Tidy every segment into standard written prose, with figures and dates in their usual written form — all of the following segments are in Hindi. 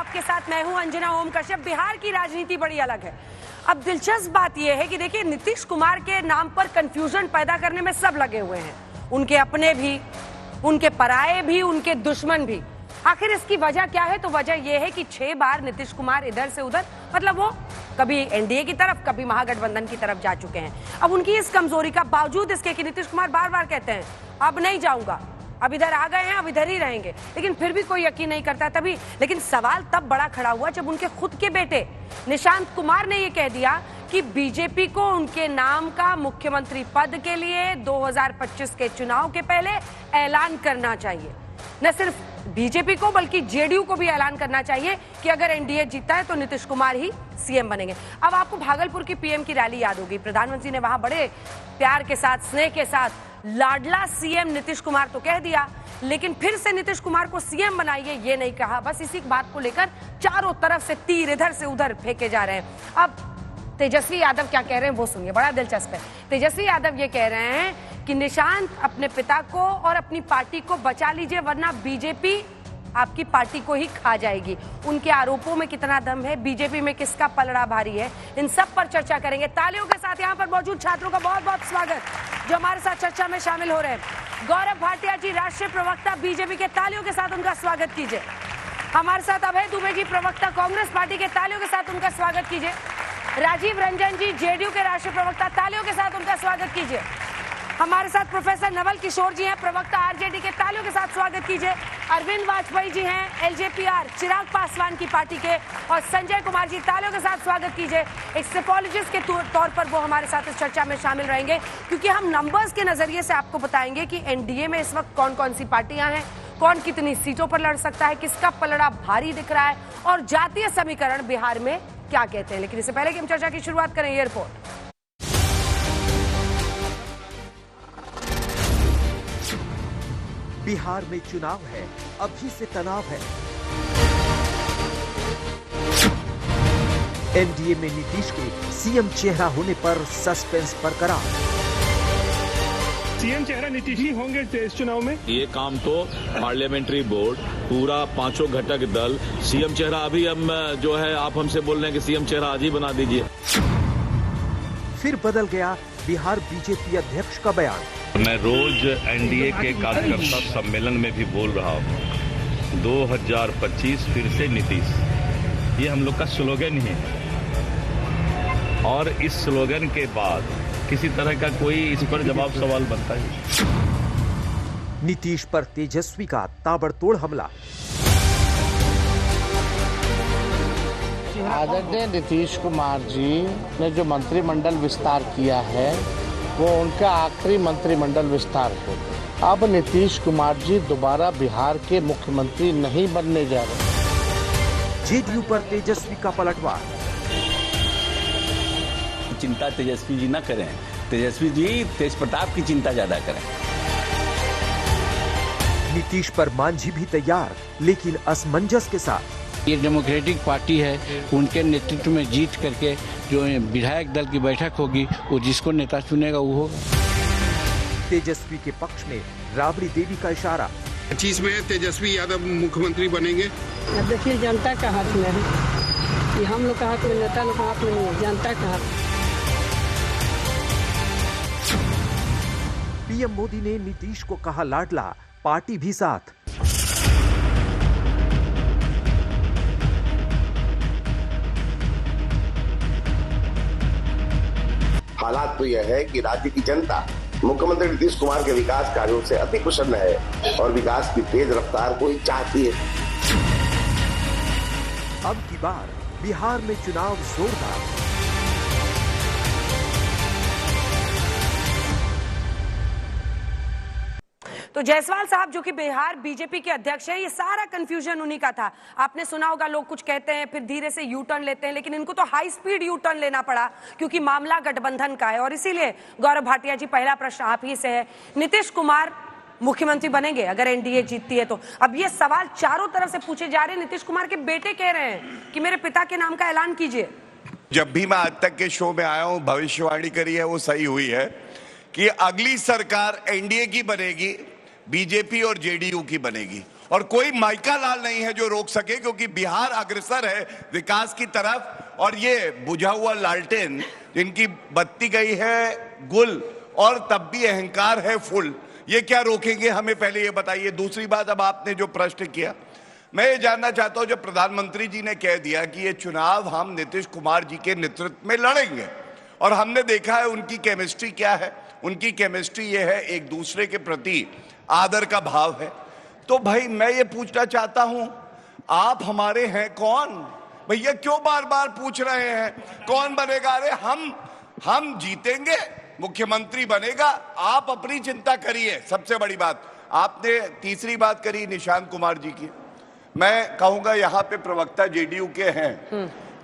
आपके साथ मैं हूं अंजना ओम कश्यप। बिहार की राजनीति बड़ी अलग है। अब दिलचस्प बात यह है कि देखिए, नीतीश कुमार के नाम पर कंफ्यूजन पैदा करने में सब लगे हुए हैं, उनके अपने भी, उनके पराये भी, उनके दुश्मन भी। आखिर इसकी वजह क्या है? तो वजह यह है कि 6 बार नीतीश कुमार इधर से उधर, मतलब वो कभी एनडीए की तरफ, कभी महागठबंधन की तरफ जा चुके हैं। अब उनकी इस कमजोरी का बावजूद इसके कि नीतीश कुमार बार बार कहते हैं अब नहीं जाऊंगा, अब इधर आ गए हैं, अब इधर ही रहेंगे, लेकिन फिर भी कोई यकीन नहीं करता। तभी लेकिन सवाल तब बड़ा खड़ा हुआ जब उनके खुद के बेटे निशांत कुमार ने यह कह दिया कि बीजेपी को उनके नाम का मुख्यमंत्री पद के लिए 2025 के चुनाव के पहले ऐलान करना चाहिए। न सिर्फ बीजेपी को बल्कि जेडीयू को भी ऐलान करना चाहिए कि अगर एनडीए जीता है तो नीतीश कुमार ही सीएम बनेंगे। अब आपको भागलपुर की पीएम की रैली याद होगी। प्रधानमंत्री ने वहां बड़े प्यार के साथ, स्नेह के साथ लाडला सीएम नीतीश कुमार तो कह दिया, लेकिन फिर से नीतीश कुमार को सीएम बनाइए ये नहीं कहा। बस इसी बात को लेकर चारों तरफ से तीर इधर से उधर फेंके जा रहे हैं। अब तेजस्वी यादव क्या कह रहे हैं वो सुनिए, बड़ा दिलचस्प है। तेजस्वी यादव ये कह रहे हैं कि निशांत अपने पिता को और अपनी पार्टी को बचा लीजिए, वरना बीजेपी आपकी पार्टी को ही खा जाएगी। उनके आरोपों में कितना दम है, बीजेपी में किसका पलड़ा भारी है, इन सब पर चर्चा करेंगे। तालियों के साथ यहाँ पर मौजूद छात्रों का बहुत बहुत स्वागत जो हमारे साथ चर्चा में शामिल हो रहे हैं। गौरव भाटिया जी, राष्ट्रीय प्रवक्ता बीजेपी के, तालियों के साथ उनका स्वागत कीजिए। हमारे साथ अभय दुबे जी, प्रवक्ता कांग्रेस पार्टी के, तालियों के साथ उनका स्वागत कीजिए। राजीव रंजन जी, जेडीयू के राष्ट्रीय प्रवक्ता, तालियों के साथ उनका स्वागत कीजिए। हमारे साथ प्रोफेसर नवल किशोर जी हैं, प्रवक्ता आरजेडी के, तालियों के साथ स्वागत कीजिए। अरविंद वाजपेयी जी हैं, एलजेपीआर चिराग पासवान की पार्टी के, और संजय कुमार जी, तालियों के साथ स्वागत कीजिए। एक सिपोलॉजिस्ट के तौर पर वो हमारे साथ इस चर्चा में शामिल रहेंगे, क्योंकि हम नंबर्स के नजरिए से आपको बताएंगे कि एनडीए में इस वक्त कौन कौन सी पार्टियां हैं, कौन कितनी सीटों पर लड़ सकता है, किसका पलड़ा भारी दिख रहा है, और जातीय समीकरण बिहार में क्या कहते हैं। लेकिन इससे पहले कि हम चर्चा की शुरुआत करें, ये रिपोर्ट। बिहार में चुनाव है, अभी से तनाव है। एनडीए में नीतीश के सीएम चेहरा होने पर सस्पेंस बरकरार। सीएम चेहरा नीतीश ही होंगे इस चुनाव में। ये काम तो पार्लियामेंट्री बोर्ड, पूरा पांचों घटक दल, सीएम चेहरा अभी हम जो है, आप हमसे बोल रहे हैं कि सीएम चेहरा आज ही बना दीजिए। फिर बदल गया बिहार बीजेपी अध्यक्ष का बयान। मैं रोज एनडीए के कार्यकर्ता सम्मेलन में भी बोल रहा हूँ 2025 फिर से नीतीश, ये हम लोग का स्लोगन ही है। और इस स्लोगन के बाद किसी तरह का कोई इस पर जवाब सवाल बनता है। नीतीश पर तेजस्वी का ताबड़तोड़ हमला। आदरणीय नीतीश कुमार जी ने जो मंत्रिमंडल विस्तार किया है वो उनका आखिरी मंत्रिमंडल विस्तार है। अब नीतीश कुमार जी दोबारा बिहार के मुख्यमंत्री नहीं बनने जा रहे। जेडीयू पर तेजस्वी का पलटवार। चिंता तेजस्वी जी न करें, तेजस्वी जी तेज प्रताप की चिंता ज्यादा करें। नीतीश पर मांझी भी तैयार, लेकिन असमंजस के साथ। ये डेमोक्रेटिक पार्टी है, उनके नेतृत्व में जीत करके जो विधायक दल की बैठक होगी वो जिसको नेता चुनेगा वो होगा। तेजस्वी के पक्ष में राबड़ी देवी का इशारा। 25 में तेजस्वी यादव मुख्यमंत्री बनेंगे। अब देखिए, जनता का हाथ में है, ये हम लोग का हाथ में, नेता लोग का हाथ में नहीं है, जनता का हाथ। पीएम मोदी ने नीतीश को कहा लाडला, पार्टी भी साथ। हालात तो यह है कि राज्य की जनता मुख्यमंत्री नीतीश कुमार के विकास कार्यों से अति प्रसन्न है और विकास की तेज रफ्तार को ही चाहती है। अब की बार बिहार में चुनाव जोरदार। तो जायसवाल साहब जो कि बिहार बीजेपी के अध्यक्ष हैं, ये सारा कंफ्यूजन उन्हीं का था। आपने सुना होगा, लोग कुछ कहते हैं फिर धीरे से यू टर्न लेते हैं, लेकिन इनको तो हाई स्पीड यू टर्न लेना पड़ा क्योंकि मामला गठबंधन का है। और इसीलिए गौरव भाटिया जी, पहला प्रश्न आप ही से है, नीतीश कुमार मुख्यमंत्री बनेंगे अगर एनडीए जीतती है तो? अब ये सवाल चारों तरफ से पूछे जा रहे हैं। नीतीश कुमार के बेटे कह रहे हैं कि मेरे पिता के नाम का ऐलान कीजिए। जब भी मैं आज तक के शो में आया हूं, भविष्यवाणी करी है, वो सही हुई है कि अगली सरकार एनडीए की बनेगी, बीजेपी और जेडीयू की बनेगी। और कोई माइका लाल नहीं है जो रोक सके, क्योंकि बिहार अग्रसर है विकास की तरफ। और ये बुझा हुआ लालटेन जिनकी बत्ती गई है गुल और तब भी अहंकार है फुल, ये क्या रोकेंगे हमें, पहले ये बताइए। दूसरी बात, अब आपने जो प्रश्न किया, मैं ये जानना चाहता हूं, जब प्रधानमंत्री जी ने कह दिया कि ये चुनाव हम नीतीश कुमार जी के नेतृत्व में लड़ेंगे, और हमने देखा है उनकी केमिस्ट्री क्या है, उनकी केमिस्ट्री ये है एक दूसरे के प्रति आदर का भाव है। तो भाई मैं ये पूछना चाहता हूं, आप हमारे हैं कौन भैया, क्यों बार बार पूछ रहे हैं कौन बनेगा? अरे हम जीतेंगे, मुख्यमंत्री बनेगा, आप अपनी चिंता करिए। सबसे बड़ी बात आपने तीसरी बात करी निशांत कुमार जी की, मैं कहूंगा यहाँ पे प्रवक्ता जेडीयू के हैं,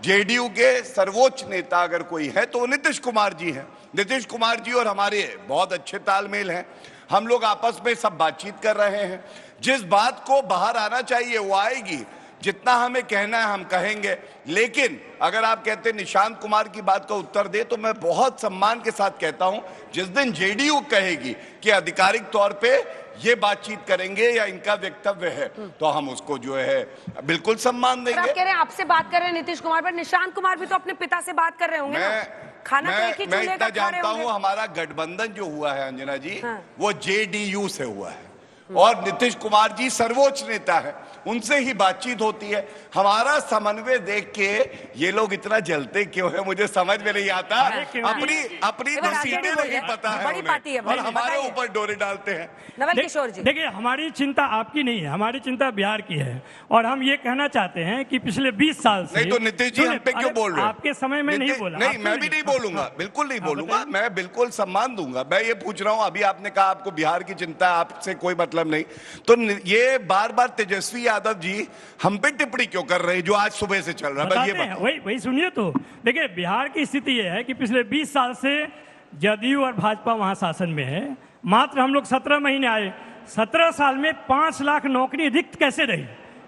जेडीयू के सर्वोच्च नेता अगर कोई है तो नीतीश कुमार जी हैं। नीतीश कुमार जी और हमारे बहुत अच्छे तालमेल हैं, हम लोग आपस में सब बातचीत कर रहे हैं, जिस बात को बाहर आना चाहिए वो आएगी, जितना हमें कहना है हम कहेंगे। लेकिन अगर आप कहते हैं निशांत कुमार की बात का उत्तर दे, तो मैं बहुत सम्मान के साथ कहता हूं, जिस दिन जेडीयू कहेगी कि आधिकारिक तौर पे ये बातचीत करेंगे या इनका वक्तव्य है, तो हम उसको जो है बिल्कुल सम्मान देंगे। आप कह रहे हैं आपसे बात कर रहे हैं नीतीश कुमार पर, निशांत कुमार भी तो अपने पिता से बात कर रहे होंगे ना? खाना तो एक ही चूल्हे का खा रहे होंगे। मैं जानता हूं हमारा गठबंधन जो हुआ है अंजना जी, वो जेडीयू से हुआ है, और नीतीश कुमार जी सर्वोच्च नेता है, उनसे ही बातचीत होती है। हमारा समन्वय देख के ये लोग इतना जलते क्यों है, मुझे समझ में नहीं आता। अपनी सीटें नहीं पता है उन्हें, और हमारे ऊपर डोरे डालते हैं। नवल किशोर जी, देखिए हमारी चिंता आपकी नहीं है, हमारी चिंता बिहार की है, और हम ये कहना चाहते हैं कि पिछले 20 साल से। नहीं तो नीतीश जी हम पे क्यों बोल रहे हैं? आपके समय में नहीं बोला। नहीं, मैं भी नहीं बोलूंगा, बिल्कुल नहीं बोलूंगा, मैं बिल्कुल सम्मान दूंगा। मैं ये पूछ रहा हूँ, अभी आपने कहा आपको बिहार की चिंता, आपसे कोई मतलब नहीं, तो ये बार बार तेजस्वी यादव जी हम पे टिप्पणी क्यों कर रहे हैं जो आज सुबह से चल रहा है? वही सुनिए तो, देखिए बिहार की स्थिति ये है कि पिछले 20 साल से जदयू और भाजपा वहां शासन में है, मात्र हम लोग 17 महीने आए, 17 साल में 5 लाख नौकरी रिक्त कैसे रही?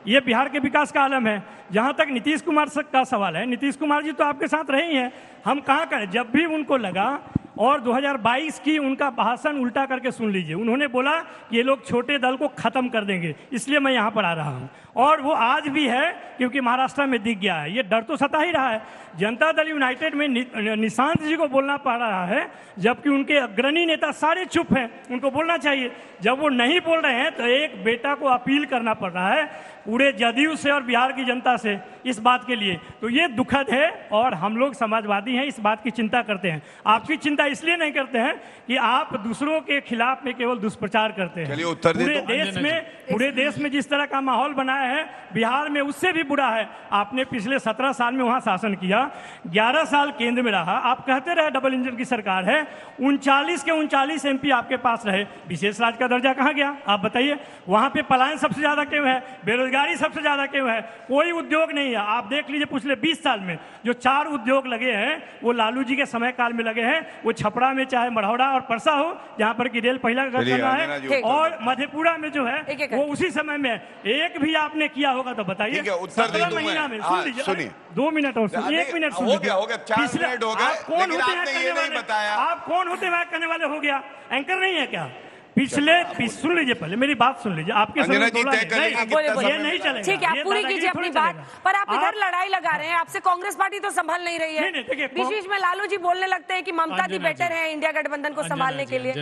ये बिहार के विकास का आलम है। जहां तक नीतीश कुमार का सवाल है, नीतीश कुमार जी तो आपके साथ रहे ही हैं, हम कहाँ करें? जब भी उनको लगा, और 2022 की उनका भाषण उल्टा करके सुन लीजिए, उन्होंने बोला ये लोग छोटे दल को खत्म कर देंगे, इसलिए मैं यहाँ पर आ रहा हूँ, और वो आज भी है क्योंकि महाराष्ट्र में दिख गया है। ये डर तो सता ही रहा है। जनता दल यूनाइटेड में निशांत जी को बोलना पड़ रहा है, जबकि उनके अग्रणी नेता सारे चुप हैं, उनको बोलना चाहिए। जब वो नहीं बोल रहे हैं तो एक बेटा को अपील करना पड़ रहा है पूरे जदयू से और बिहार की जनता से इस बात के लिए। तो ये दुखद है, और हम लोग समाजवादी हैं, इस बात की चिंता करते हैं। आपकी चिंता इसलिए नहीं करते हैं कि आप दूसरों के खिलाफ में केवल दुष्प्रचार करते हैं। पूरे देश में जिस तरह का माहौल बनाया है, बिहार में उससे भी बुरा है। आपने पिछले 17 साल में वहां शासन किया, 11 साल केंद्र में रहा, आप कहते रहे डबल इंजन की सरकार है, 39 के 39 MP आपके पास रहे, विशेष राज्य का दर्जा कहां गया? आप बताइए। वहां पे पलायन सबसे ज्यादा क्यों है? बेरोजगारी सबसे ज्यादा क्यों है? कोई उद्योग नहीं है। आप देख लीजिए पिछले 20 साल में जो 4 उद्योग लगे हैं वो लालू जी के समय काल में लगे हैं। वो छपरा में चाहे मढ़ौरा और परसा हो, जहां पर की रेल पहला करना है, और मधेपुरा में जो है वो उसी समय में। एक भी आपने किया होगा तो बताइए। 17 महीना में सुन लीजिए, 2 मिनट और सुनिए, 1 मिनट सुन लीजिए। आप कौन होते हैं कहने वाले? आप कौन होते हैं कहने वाले? हो गया एंकर नहीं है क्या? पिछले सुन लीजिए, पहले मेरी बात सुन लीजिए। आपके ये नहीं चलेगा। ठीक है, आप पूरी कीजिए अपनी बात, पर आप इधर लड़ाई लगा रहे हैं। आपसे कांग्रेस पार्टी तो संभल नहीं रही है। बीच बीच में लालू जी बोलने लगते हैं कि ममता दी बेटर है इंडिया गठबंधन को संभालने के लिए।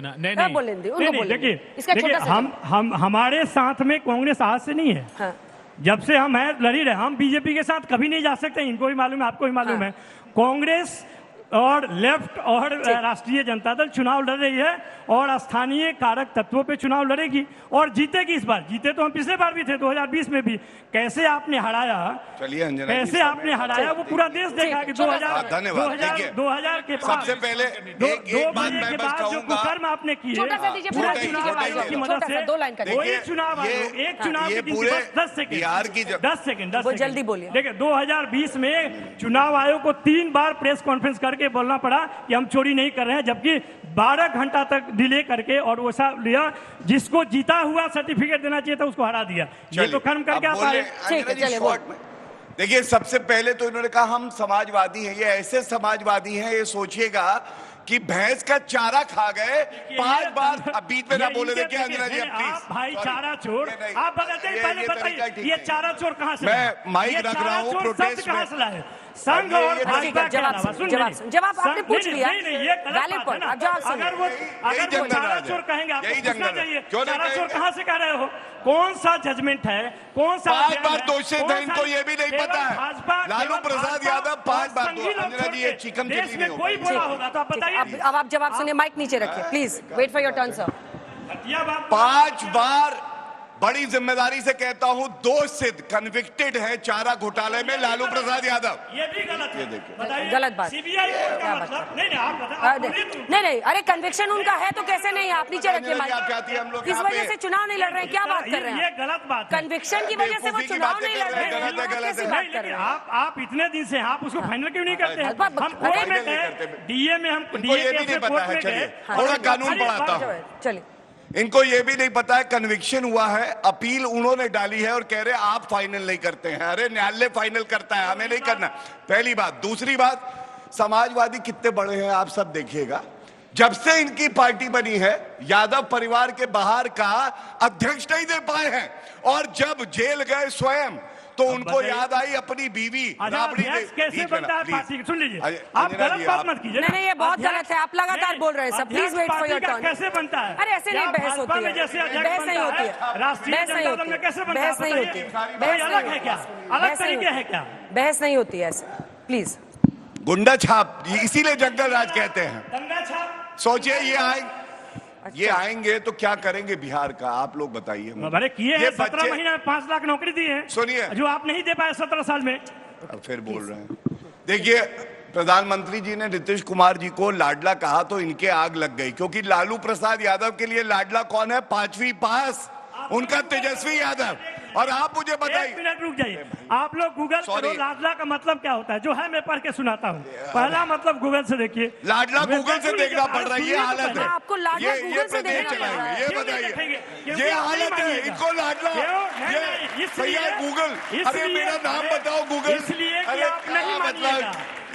देखिए हम हमारे साथ में कांग्रेस आज से नहीं है, जब से हम है लड़ी रहे। हम बीजेपी के साथ कभी नहीं जा सकते, इनको भी मालूम है, आपको भी मालूम है। कांग्रेस और लेफ्ट और राष्ट्रीय जनता दल चुनाव लड़ रही है, और स्थानीय कारक तत्वों पे चुनाव लड़ेगी और जीतेगी। इस बार जीते तो हम पिछले बार भी थे, 2020 में भी। कैसे आपने हराया, कैसे आपने हराया वो पूरा देश देखा कि 2000 के बाद सबसे पहले एक बात मैं बस जो कुकर्म आपने किए पूरा चुनाव की मदद से, वही चुनाव एक चुनाव के 10 सेकंड जल्दी बोलिए। देखिए 2020 में चुनाव आयोग को 3 बार प्रेस कॉन्फ्रेंस करके बोलना पड़ा कि हम चोरी नहीं कर रहे हैं, जबकि 12 घंटा तक डिले करके और वो सब लिया। जिसको जीता हुआ सर्टिफिकेट देना चाहिए था उसको हरा दिया। ये तो कर्म करके आप आए। देखिए सबसे पहले तो इन्होंने कहा हम समाजवादी हैं। ये ऐसे समाजवादी हैं, ये सोचिएगा कि भैंस का चारा खा गए 5 बार। अब बीच में ना बोले, देखिए अंजना जी आप भाई चारा चोर, आप बताइए, पहले बताइए ये चारा चोर कहाँ से? मैं माइक रख रहा हूँ प्रोटेस्ट कहाँ से लाए? संघ और भाजपा के अलावा जवाब आपने पूछ लिया, वैलिड पॉइंट। अगर वो चारा चोर कहेंगे, आपको पूछना चाहिए चारा चोर कहाँ से कह रहे हो? कौन सा जजमेंट है, कौन सा? 5 बार दोषी थे, इनको ये भी नहीं पता है। लालू प्रसाद यादव 5 बार। अंजना जी ये चिकन देश में कोई बोला होगा तो आप बताइए। अब आप जवाब सुनिए, माइक नीचे रखिए please, wait for your turn sir. 5 बार बड़ी जिम्मेदारी से कहता हूं, दोष सिद्ध कन्विक्टेड है चारा घोटाले में लालू प्रसाद यादव। ये भी गलत है, ये देखिए गलत बात। सीबीआई का मतलब नहीं, आप नहीं, अरे कन्विक्शन उनका है तो कैसे नहीं? आप नीचे रखिए माइक। इस वजह से चुनाव नहीं लड़ रहे हैं, क्या बात कर रहे हैं? ये गलत बात है। कन्विक्शन की वजह से वो चुनाव नहीं लड़ रहे हैं, कैसे बात कर रहे हैं? आप इतने दिन से आप उसको फाइनल क्यों नहीं करते? हम कोर्ट में गए, डीए में हम ये भी नहीं पता है। चलिए थोड़ा कानून पढ़ाता हूँ। चलिए, इनको ये भी नहीं पता है कन्विक्शन हुआ है, अपील उन्होंने डाली है और कह रहे हैं आप फाइनल नहीं करते हैं। अरे न्यायालय फाइनल करता है, हमें नहीं करना। पहली बात। दूसरी बात, समाजवादी कितने बड़े हैं आप सब देखिएगा। जब से इनकी पार्टी बनी है, यादव परिवार के बाहर का अध्यक्ष नहीं दे पाए हैं, और जब जेल गए स्वयं तो उनको याद आई अपनी बीवी राबड़ी। कैसे बनता है पार्टी? सुन लीजिए, आप गलत बात मत कीजिए। नहीं, ये बहुत गलत है, आप लगातार बोल रहे हैं सब। Please wait for your turn. कैसे बनता है? अरे ऐसे नहीं बहस होती है, बहस नहीं होती है, राष्ट्रीय जनता दल में कैसे बनता है? बहस नहीं होती है, बहस अलग है क्या? अलग तरीके है क्या? बहस नहीं होती है ऐसे, प्लीज। गुंडा छाप, इसीलिए जंगल राज कहते हैं। दंगा छाप। सोचिए ये आएंगे तो क्या करेंगे बिहार का, आप लोग बताइए। अरे किए हैं, 17 महीने में 5 लाख नौकरी दी है। सुनिए, जो आप नहीं दे पाए 17 साल में। फिर बोल रहे हैं। देखिए, प्रधानमंत्री जी ने नीतीश कुमार जी को लाडला कहा तो इनके आग लग गई, क्योंकि लालू प्रसाद यादव के लिए लाडला कौन है? 5वीं पास, उनका तेजस्वी यादव। और आप मुझे बताइए। 1 मिनट रुक जाइए, आप लोग गूगल करो लाडला का मतलब क्या होता है, जो है मैं पढ़ के सुनाता हूँ। पहला मतलब गूगल से देखिए। लाडला गूगल से देखना पड़ रहा है, ये हालत है। आपको लाडला गूगल से देखना पड़ रहा है, ये बताइए, ये हालत है। इनको लाडला, भैया गूगल, अरे मेरा नाम बताओ गूगल। इसलिए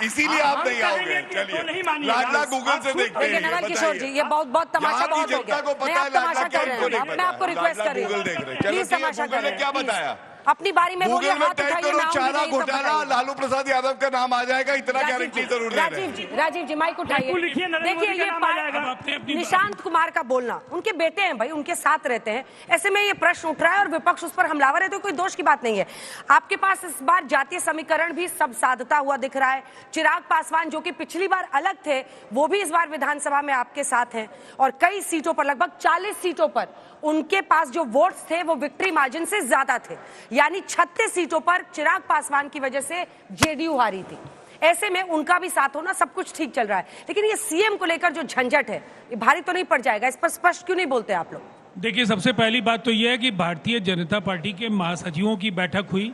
इसीलिए आप नहीं आओगे। चलिए, लाडला गूगल से देखते हैं। नवल किशोर जी, ये बहुत तमाशा बहुत हो गया। को पता है लाडला क्या इनको नहीं मैं आपको रिक्वेस्ट कर रही हूँ, प्लीज तमाशा कर रहे हैं। क्या बताया? अपनी बारी में बोलिए, हाथ उठाइए, नाम चारा घोटाला लालू प्रसाद यादव का नाम आ जाएगा, इतना गारंटी जरूर है। राजीव जी माइक उठाइए। देखिए, ये निशांत कुमार का बोलना, उनके बेटे हैं भाई, उनके साथ रहते हैं, ऐसे में ये प्रश्न उठ रहा है और विपक्ष उस पर हमलावर है, तो कोई दोष की बात नहीं है। आपके पास इस बार जातीय समीकरण भी सब साधता हुआ दिख रहा है। चिराग पासवान जो कि पिछली बार अलग थे, वो भी इस बार विधानसभा में आपके साथ हैं, और कई सीटों पर, लगभग 40 सीटों पर उनके पास जो वोट्स थे वो विक्ट्री मार्जिन से ज्यादा थे, यानी 36 सीटों पर चिराग पासवान की वजह से जेडीयू हारी थी। ऐसे में उनका भी साथ होना, सब कुछ ठीक चल रहा है, लेकिन ये सीएम को लेकर जो झंझट है, ये भारी तो नहीं पड़ जाएगा? इस पर स्पष्ट क्यों नहीं बोलते आप लोग? देखिए, सबसे पहली बात तो यह है कि भारतीय जनता पार्टी के महासचिवों की बैठक हुई,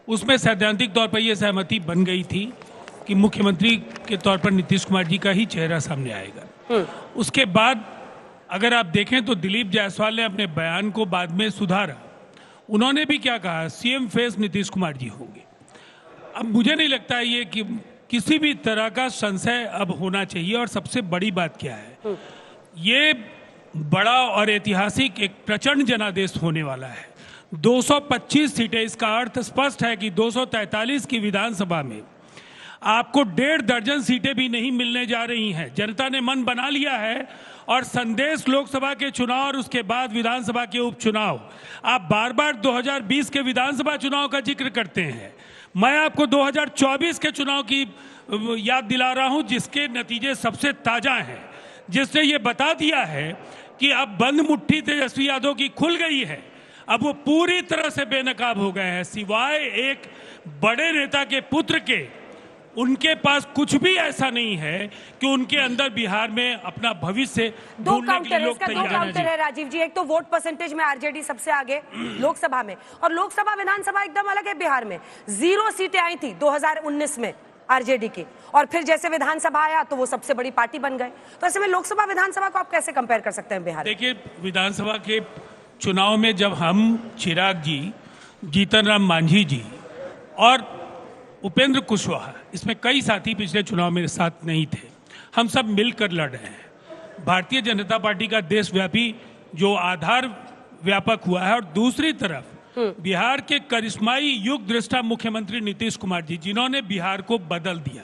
उसमें सैद्धांतिक तौर पर यह सहमति बन गई थी कि मुख्यमंत्री के तौर पर नीतीश कुमार जी का ही चेहरा सामने आएगा। उसके बाद अगर आप देखें तो दिलीप जायसवाल ने अपने बयान को बाद में सुधारा। उन्होंने भी क्या कहा, सीएम फेस नीतीश कुमार जी होंगे। अब मुझे नहीं लगता है ये कि किसी भी तरह का संशय अब होना चाहिए। और सबसे बड़ी बात क्या है, ये बड़ा और ऐतिहासिक एक प्रचंड जनादेश होने वाला है। 225 सीटें, इसका अर्थ स्पष्ट है कि 243 की विधानसभा में आपको 1.5 दर्जन सीटें भी नहीं मिलने जा रही हैं। जनता ने मन बना लिया है, और संदेश लोकसभा के चुनाव और उसके बाद विधानसभा के उपचुनाव, आप बार बार 2020 के विधानसभा चुनाव का जिक्र करते हैं। मैं आपको 2024 के चुनाव की याद दिला रहा हूं, जिसके नतीजे सबसे ताजा हैं, जिसने ये बता दिया है कि अब बंद मुट्ठी तेजस्वी यादव की खुल गई है। अब वो पूरी तरह से बेनकाब हो गए हैं, सिवाय एक बड़े नेता के पुत्र के उनके पास कुछ भी ऐसा नहीं है कि उनके अंदर बिहार में अपना भविष्य ढूंढने के लिए लोग तैयार हैं। राजीव जी, एक तो वोट परसेंटेज में आरजेडी सबसे आगे लोकसभा में, और लोकसभा विधानसभा एकदम अलग है। बिहार में 0 सीटें आई थी 2019 में आरजेडी की, और फिर जैसे विधानसभा आया तो वो सबसे बड़ी पार्टी बन गए। तो ऐसे में लोकसभा विधानसभा को आप कैसे कंपेयर कर सकते हैं बिहार? देखिए, विधानसभा के चुनाव में जब हम चिराग जी, जीतन राम मांझी जी और उपेंद्र कुशवाहा, इसमें कई साथी पिछले चुनाव में साथ नहीं थे, हम सब मिलकर लड़ रहे हैं। भारतीय जनता पार्टी का देशव्यापी जो आधार व्यापक हुआ है, और दूसरी तरफ बिहार के करिश्माई युग दृष्टा मुख्यमंत्री नीतीश कुमार जी, जिन्होंने बिहार को बदल दिया।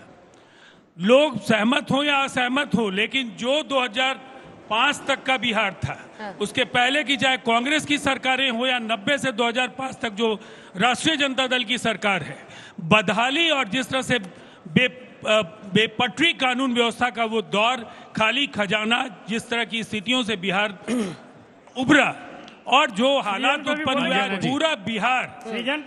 लोग सहमत हो या असहमत हो, लेकिन जो 2005 तक का बिहार था, उसके पहले की चाहे कांग्रेस की सरकारें हो या 90 से 2005 तक जो राष्ट्रीय जनता दल की सरकार है, बदहाली और जिस तरह से बेपटरी कानून व्यवस्था का वो दौर, खाली खजाना, जिस तरह की स्थितियों से बिहार उभरा और जो हालात उत्पन्न हुआ, पूरा बिहार सीएम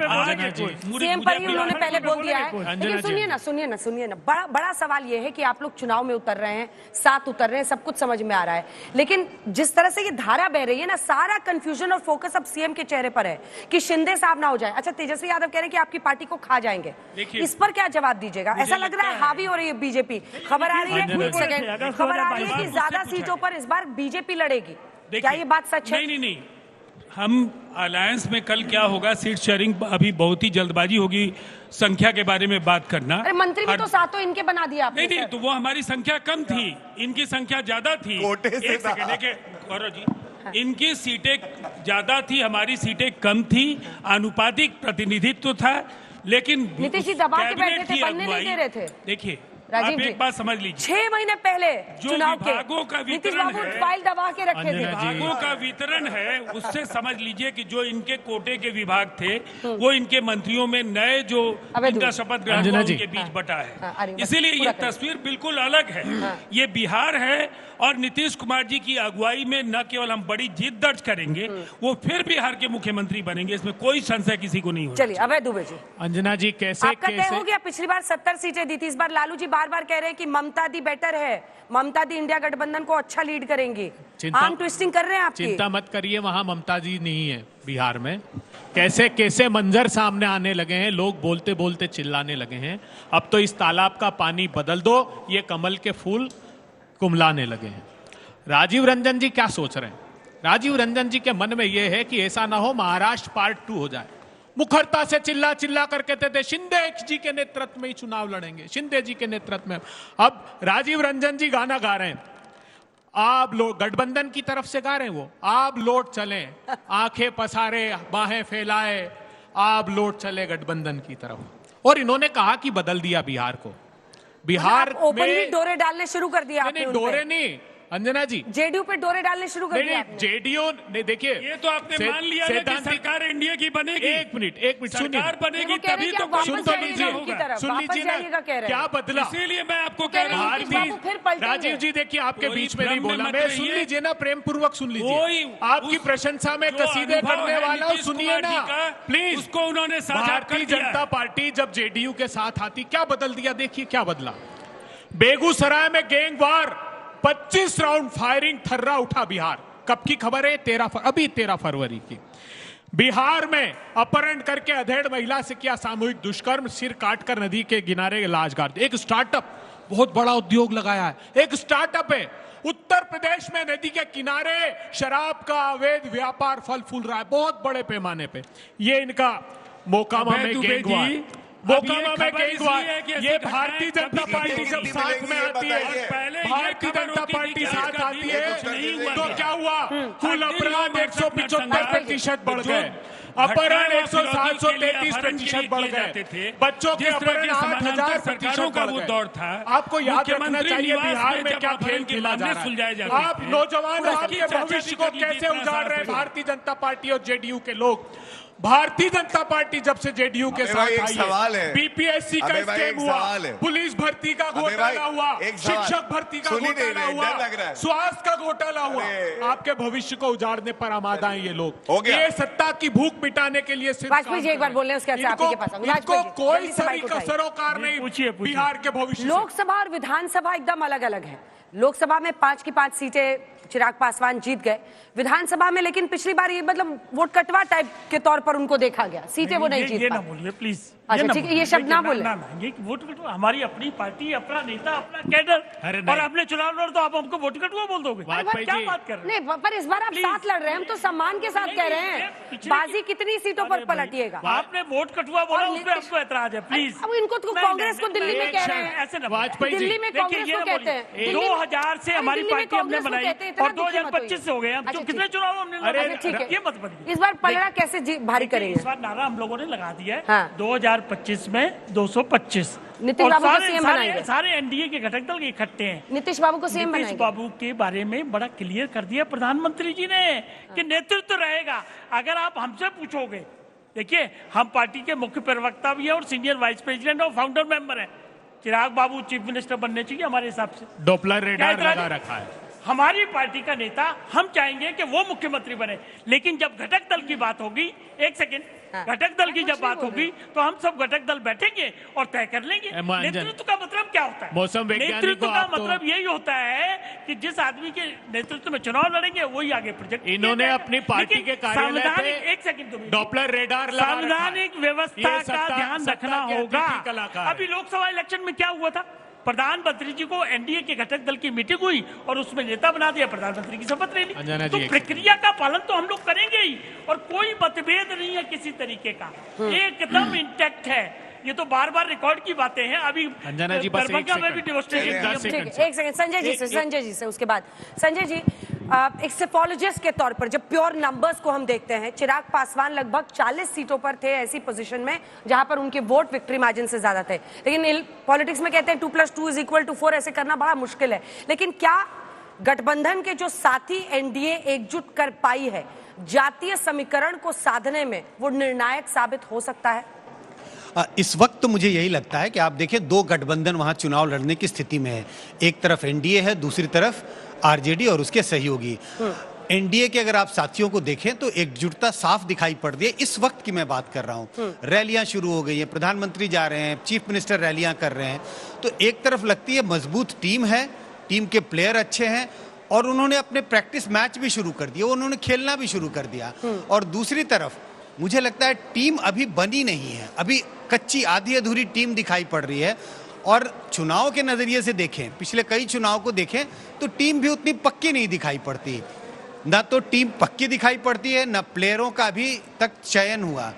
पर ही उन्होंने पहले बोल दिया है। लेकिन सुनिए ना, बड़ा सवाल ये है कि आप लोग चुनाव में उतर रहे हैं, साथ उतर रहे हैं, सब कुछ समझ में आ रहा है, लेकिन जिस तरह से ये धारा बह रही है ना, सारा कंफ्यूजन और फोकस अब सीएम के चेहरे पर है कि शिंदे साहब ना हो जाए। अच्छा, तेजस्वी यादव कह रहे हैं कि आपकी पार्टी को खा जाएंगे, इस पर क्या जवाब दीजिएगा? ऐसा लग रहा है हावी हो रही है बीजेपी। खबर आ रही है कि ज्यादा सीटों पर इस बार बीजेपी लड़ेगी, क्या ये बात सच है? नहीं, हम अलायंस में कल क्या होगा, सीट शेयरिंग अभी बहुत ही जल्दबाजी होगी संख्या के बारे में बात करना। अरे मंत्री भी तो सातों इनके बना दिया आपने। नहीं, तो वो हमारी संख्या कम थी, इनकी संख्या ज्यादा थी। एक सेकंड, गौरव जी, इनकी सीटें ज्यादा थी, हमारी सीटें कम थी, आनुपातिक प्रतिनिधित्व था, लेकिन नीतीश जी दबा के बैठे थे, बनने नहीं दे रहे थे। देखिए, राजीव आप जी, एक बात समझ लीजिए, 6 महीने पहले चुनाव के विभागों का नीतीश वितरण बाबू है, फाइल दबा के रखे थे। विभागों का वितरण है, उससे समझ लीजिए कि जो इनके कोटे के विभाग थे, वो इनके मंत्रियों में नए जो इनका शपथ ग्रहण हुआ उनके बीच बटा है। इसीलिए ये तस्वीर बिल्कुल अलग है। ये बिहार है और नीतीश कुमार जी की अगुवाई में न केवल हम बड़ी जीत दर्ज करेंगे, वो फिर बिहार के मुख्यमंत्री बनेंगे, इसमें कोई संशय किसी को नहीं हो। चलिए अभय दुबे जी, अंजना जी, कैसे आपका तय हो गया? पिछली बार 70 सीटें दी थी, इस बार लालू जी बार बार कह रहे हैं कि ममता दी बेटर है, ममता दी इंडिया गठबंधन को अच्छा लीड करेंगी। आर्म ट्विस्टिंग कर रहे हैं आपकी। चिंता मत करिए, वहां ममता जी नहीं है बिहार में। कैसे कैसे मंजर सामने आने लगे हैं, लोग बोलते बोलते चिल्लाने लगे हैं, अब तो इस तालाब का पानी बदल दो, ये कमल के फूल कुमलाने लगे हैं। राजीव रंजन जी क्या सोच रहे हैं? राजीव रंजन जी के मन में यह है कि ऐसा ना हो महाराष्ट्र पार्ट 2 हो जाए। मुखरता से चिल्ला चिल्ला कर कहते थे शिंदे जी के नेतृत्व में ही चुनाव लड़ेंगे, शिंदे जी के नेतृत्व में। अब राजीव रंजन जी गाना गा रहे हैं, आप लोग गठबंधन की तरफ से गा रहे हैं, वो आप लौट चले, आंखें पसारे बाहें फैलाए, आप लौट चले गठबंधन की तरफ। और इन्होंने कहा कि बदल दिया बिहार को। बिहार ओपनली डोरे डालने शुरू कर दिया आपने। नहीं, डोरे नहीं अंजना जी, जेडीयू पे डोरे डालने शुरू कर दिया आपने। जेडीयू ने, देखिए ये तो आपने मान लिया है कि सरकार एनडीए की बनेगी। एक मिनट सुनिए, सरकार बनेगी तभी तो सुन तो लीजिए, सुन लीजिए ना क्या बदला। इसीलिए मैं आपको कह रहा हूँ राजीव जी, देखिए आपके बीच में नहीं बोला मैं, सुन लीजिए ना, प्रेम पूर्वक सुन लीजिए, आपकी प्रशंसा में कसीदे करने वाला हूं, सुनिए ना प्लीज। उसको उन्होंने भारतीय जनता पार्टी जब जेडीयू के साथ आती, क्या बदल दिया? देखिए क्या बदला। बेगूसराय में गैंगवार 25 राउंड फायरिंग, थर्रा उठा बिहार। कब की खबर है? 13 फरवरी की। बिहार में अपहरण करके अधेड़ महिला से किया सामूहिक दुष्कर्म, सिर काटकर नदी के किनारे लाश गाड़ दी। एक स्टार्टअप, बहुत बड़ा उद्योग लगाया है, एक स्टार्टअप है। उत्तर प्रदेश में नदी के किनारे शराब का अवैध व्यापार फल फूल रहा है बहुत बड़े पैमाने पे। ये इनका मोकामा में गैंगवार, मोकामा में गैंगवार। ये भारतीय जनता पार्टी जब साथ में आती है, भारतीय जनता पार्टी साथ आती है तो क्या हुआ? कुल अपराध 175% बढ़ गए, अपहरण 133% बढ़ गए, बच्चों के अपहरण 8000% का वो दौर था। आपको याद रखना चाहिए बिहार में क्या खेल खेला जा रहा है। आप नौजवान आपके भविष्य को कैसे उजाड़ रहे हैं भारतीय जनता पार्टी और जेडीयू के लोग। भारतीय जनता पार्टी जब से जेडीयू के साथ आई है, बीपीएससी का स्कैम हुआ, पुलिस भर्ती का घोटाला हुआ, शिक्षक भर्ती का घोटाला हुआ, स्वास्थ्य का घोटाला हुआ, आपके भविष्य को उजाड़ने पर आमादा हैं ये लोग। ये सत्ता की भूख मिटाने के लिए एक बार बोले, उसके इनको कोई सरोकार नहीं बिहार के भविष्य। लोकसभा और विधानसभा एकदम अलग अलग है। लोकसभा में 5 की 5 सीटें चिराग पासवान जीत गए, विधानसभा में लेकिन पिछली बार ये मतलब वोट कटवा टाइप के तौर पर उनको देखा गया, सीटें वो नहीं जीत पाए। बोलिए प्लीज। अच्छा ठीक है, ये शब्द ना बोले। ये वोट कटुआ, हमारी अपनी पार्टी, अपना नेता, अपना कैडर, और आपने चुनाव लड़ तो आप हमको वोट कटुआ बोल दोगे? क्या बात कर रहे हैं? नहीं, पर इस बार आप साथ लड़ रहे हैं, हम तो सम्मान के साथ कह रहे हैं। बाजी कितनी सीटों पर पलटिएगा? आपने वोट कटुआ बोला, उस पर हमको एतराज है, प्लीज। अब इनको तो कांग्रेस को दिल्ली में कह रहे हैं, ऐसे ना वाजपेयी जी, दिल्ली में कांग्रेस को कहते हैं। 2000 से हमारी पार्टी हमने बनाई और 2025 से हो गए, हम कितने चुनाव हमने लड़े? ठीक है, ये मत बनिए। इस बार पलड़ा कैसे भारी करेंगे? इस बार नारा हम लोगों ने लगा दिया है 2025 में 225। नीतीश बाबू को सीएम बनाएंगे। सारे एनडीए के घटक दल इकट्ठे हैं। नीतीश बाबू को सीएम बनाएंगे। नीतीश बाबू के बारे में बड़ा क्लियर कर दिया प्रधानमंत्री जी ने कि नेतृत्व रहेगा। अगर आप हमसे पूछोगे, देखिए हम पार्टी के मुख्य प्रवक्ता भी है और सीनियर वाइस प्रेसिडेंट और फाउंडर मेंबर है। चिराग बाबू चीफ मिनिस्टर बनने चाहिए हमारे हिसाब से। डॉपलर रेडार लगा रखा है। हमारी पार्टी का नेता, हम चाहेंगे कि वो मुख्यमंत्री बने, लेकिन जब घटक दल की बात होगी, एक सेकेंड, घटक दल की जब बात होगी तो हम सब घटक दल बैठेंगे और तय कर लेंगे। नेतृत्व का मतलब क्या होता है? मौसम नेतृत्व का मतलब यही होता है कि जिस आदमी के नेतृत्व में चुनाव लड़ेंगे वही आगे प्रोजेक्ट। इन्होंने अपनी पार्टी के कार्यालय पे एक सेकंड डॉपलर रेडार लगा रखा है। संवैधानिक व्यवस्था का ध्यान रखना होगा। अभी लोकसभा इलेक्शन में क्या हुआ था? प्रधानमंत्री जी को एनडीए के घटक दल की मीटिंग हुई और उसमें नेता बना दिया, प्रधानमंत्री की शपथ ले ली। तो प्रक्रिया का पालन तो हम लोग करेंगे ही, और कोई मतभेद नहीं है किसी तरीके का, एकदम इंटैक्ट है। ये तो बार बार रिकॉर्ड की बातें हैं। अभी दरभंगा में भी डेमोन्स्ट्रेशन। एक सेकंड, संजय जी से उसके बाद संजय जी, एक सेफोलॉजिस्ट के तौर पर जब प्योर नंबर्स को हम देखते हैं, चिराग पासवान लगभग 40 सीटों पर थे ऐसी पोजीशन में जहां पर उनके वोट विक्ट्री मार्जिन से ज्यादा थे। लेकिन पॉलिटिक्स में कहते हैं 2+2=4, ऐसे करना बड़ा मुश्किल है। लेकिन क्या गठबंधन के जो साथी एनडीए एकजुट कर पाई है, जातीय समीकरण को साधने में वो निर्णायक साबित हो सकता है? इस वक्त तो मुझे यही लगता है कि आप देखिए, दो गठबंधन वहां चुनाव लड़ने की स्थिति में है। एक तरफ एनडीए है, दूसरी तरफ आरजेडी और उसके सहयोगी। एनडीए के अगर आप साथियों को देखें तो एकजुटता साफ दिखाई पड़ रही है। इस वक्त की मैं बात कर रहा हूं, रैलियां शुरू हो गई हैं, प्रधानमंत्री जा रहे हैं, चीफ मिनिस्टर रैलियां कर रहे हैं। तो एक तरफ लगती है मजबूत टीम है, टीम के प्लेयर अच्छे हैं और उन्होंने अपने प्रैक्टिस मैच भी शुरू कर दिए, उन्होंने खेलना भी शुरू कर दिया। और दूसरी तरफ मुझे लगता है टीम अभी बनी नहीं है, अभी कच्ची आधी अधूरी टीम दिखाई पड़ रही है। और चुनाव के नजरिए से देखें, पिछले कई चुनाव को देखें तो टीम भी उतनी पक्की नहीं दिखाई पड़ती। ना तो टीम पक्की दिखाई पड़ती है, ना प्लेयरों का अभी तक चयन हुआ।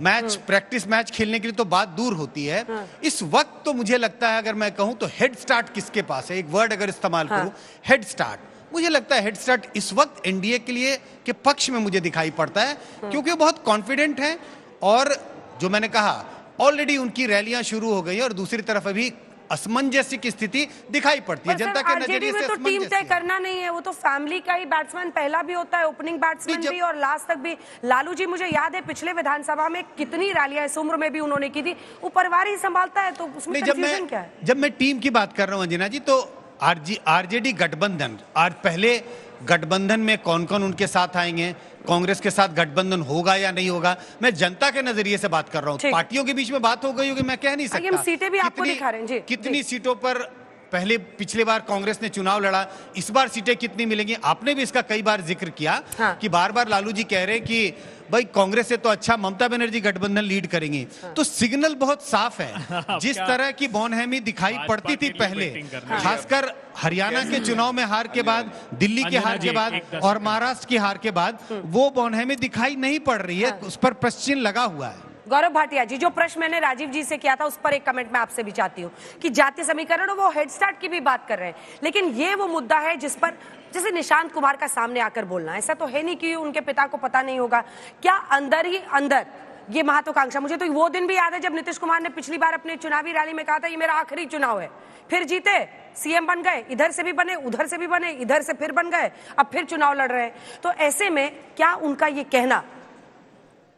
मैच प्रैक्टिस मैच खेलने के लिए तो बात दूर होती है। इस वक्त तो मुझे लगता है, अगर मैं कहूं तो हेड स्टार्ट किसके पास है, एक वर्ड अगर इस्तेमाल करूं, हेड स्टार्ट। मुझे लगता है हेड स्टार्ट इस वक्त एनडीए के लिए के पक्ष में मुझे दिखाई पड़ता है, क्योंकि वो बहुत कॉन्फिडेंट हैं। और जो मैंने कहा, ऑलरेडी उनकी रैलियां शुरू हो गई और दूसरी तरफ अभी असमंजस्य की स्थिति दिखाई पड़ती है। जनता के नजरिए से तो टीम तय करना नहीं है, वो तो फैमिली का ही बैट्समैन पहला भी होता है, ओपनिंग बैट्समैन भी और लास्ट तक भी। लालू जी, मुझे याद है पिछले विधानसभा में कितनी रैलियां इस उम्र में भी उन्होंने की थी। वो परिवार ही संभालता है, तो उसमें कंफ्यूजन क्या है? जब मैं टीम की बात कर रहा हूं अंजना जी, तो आरजेडी गठबंधन, आज पहले गठबंधन में कौन कौन उनके साथ आएंगे, कांग्रेस के साथ गठबंधन होगा या नहीं होगा, मैं जनता के नजरिए से बात कर रहा हूं। पार्टियों के बीच में बात हो गई होगी, मैं कह नहीं सकता। सीटें भी आपको दिखा रहे हैं जी। कितनी सीटों पर पहले पिछले बार कांग्रेस ने चुनाव लड़ा, इस बार सीटें कितनी मिलेंगी? आपने भी इसका कई बार जिक्र किया कि बार बार लालू जी कह रहे हैं कि भाई कांग्रेस से तो अच्छा ममता बनर्जी गठबंधन लीड करेंगी। तो सिग्नल बहुत साफ है। जिस तरह की बौनहमी दिखाई पड़ती थी पहले, खासकर हरियाणा के चुनाव में हार के बाद, दिल्ली के हार के बाद और महाराष्ट्र की हार के बाद, वो बौनहमी दिखाई नहीं पड़ रही है। उस पर प्रश्न लगा हुआ है। गौरव भाटिया जी, जो प्रश्न मैंने राजीव जी से किया था उस पर एक कमेंट मैं आपसे भी चाहती हूँ कि जातीय समीकरण, वो हेड स्टार्ट की भी बात कर रहे हैं, लेकिन ये वो मुद्दा है जिस पर जैसे निशांत कुमार का सामने आकर बोलना, ऐसा तो है नहीं कि उनके पिता को पता नहीं होगा। क्या अंदर ही अंदर ये महत्वाकांक्षा, मुझे तो वो दिन भी याद है जब नीतीश कुमार ने पिछली बार अपने चुनावी रैली में कहा था ये मेरा आखिरी चुनाव है, फिर जीते, सीएम बन गए, इधर से भी बने, उधर से भी बने, इधर से फिर बन गए, अब फिर चुनाव लड़ रहे हैं। तो ऐसे में क्या उनका ये कहना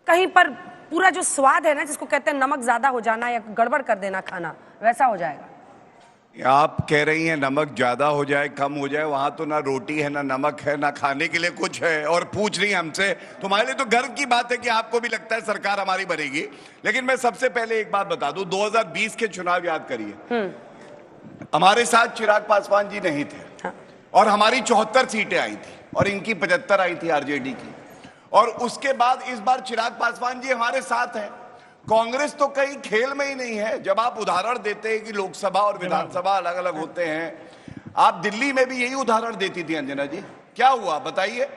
कहीं पर पूरा जो स्वाद है ना, जिसको कहते हैं नमक ज्यादा हो जाना या गड़बड़ कर देना खाना, वैसा हो जाएगा? आप कह रही हैं नमक ज्यादा हो जाए, कम हो जाए, वहां तो ना रोटी है, ना नमक है, ना खाने के लिए कुछ है, और पूछ रही हैं हमसे। तुम्हारे लिए तो गर्व की बात है कि आपको भी लगता है सरकार हमारी बनेगी। लेकिन मैं सबसे पहले एक बात बता दूं, 2020 के चुनाव याद करिए, हमारे साथ चिराग पासवान जी नहीं थे और हमारी 74 सीटें आई थी और इनकी 75 आई थी आरजेडी की। और उसके बाद इस बार चिराग पासवान जी हमारे साथ हैं। कांग्रेस तो कहीं खेल में ही नहीं है। जब आप उदाहरण देते हैं कि लोकसभा और विधानसभा अलग अलग होते हैं, आप दिल्ली में भी यही उदाहरण देती थी अंजना जी, क्या हुआ बताइए?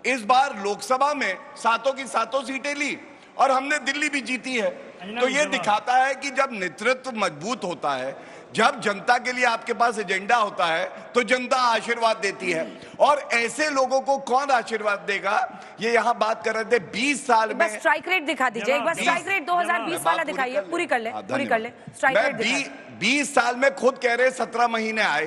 इस बार लोकसभा में सातों की सातों सीटें ली और हमने दिल्ली भी जीती है। तो ये दिखाता है कि जब नेतृत्व मजबूत होता है, जब जनता के लिए आपके पास एजेंडा होता है, तो जनता आशीर्वाद देती है। और ऐसे लोगों को कौन आशीर्वाद देगा? ये यहाँ बात कर रहे थे 20 साल में। स्ट्राइक रेट दिखा दीजिए एक बार, स्ट्राइक रेट 2020 वाला दिखाइए, पूरी कर ले, पूरी कर ले। स्ट्राइक रेट 20 साल में खुद कह रहे 17 महीने आए,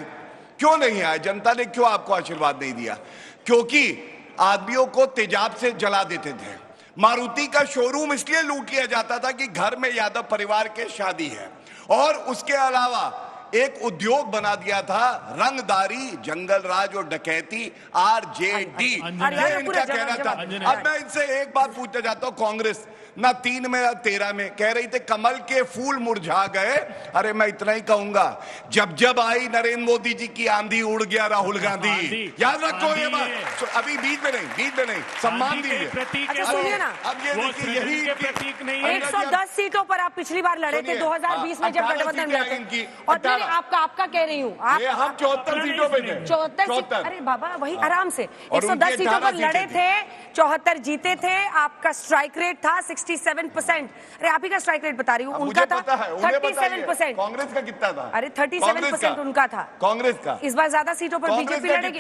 क्यों नहीं आए? जनता ने क्यों आपको आशीर्वाद नहीं दिया? क्योंकि आदमियों को तेजाब से जला देते थे। मारुति का शोरूम इसलिए लूट लिया जाता था कि घर में यादव परिवार के शादी है, और उसके अलावा एक उद्योग बना दिया था रंगदारी, जंगल राज और डकैती, आरजेडी। ये इनका कहना था। अब मैं इनसे एक बात पूछना चाहता हूं, कांग्रेस ना 3 में ना 13 में कह रही थी कमल के फूल मुरझा गए। अरे मैं इतना ही कहूंगा, जब जब आई नरेंद्र मोदी जी की आंधी, उड़ गया राहुल गांधी। याद रखो ये बात। अभी बीच में नहीं, सम्मान दीजिए। अच्छा सुनिए ना, अब ये देखिए, यही प्रतीक नहीं है। 110 सीटों पर आप पिछली बार लड़े थे 2020 में जब गठबंधन में थे। और आपका कह रही हूँ, हम 74 सीटों पे थे। 74। अरे बाबा वही आराम से 110 सीटों पर लड़े थे, 74 जीते थे। आपका स्ट्राइक रेट था 67%। अरे आप ही का स्ट्राइक रेट बता रही हूँ, उनका था 37%। कांग्रेस का कितना था? अरे 37% उनका था कांग्रेस का। इस बार ज्यादा सीटों पर बीजेपी लड़ेगी।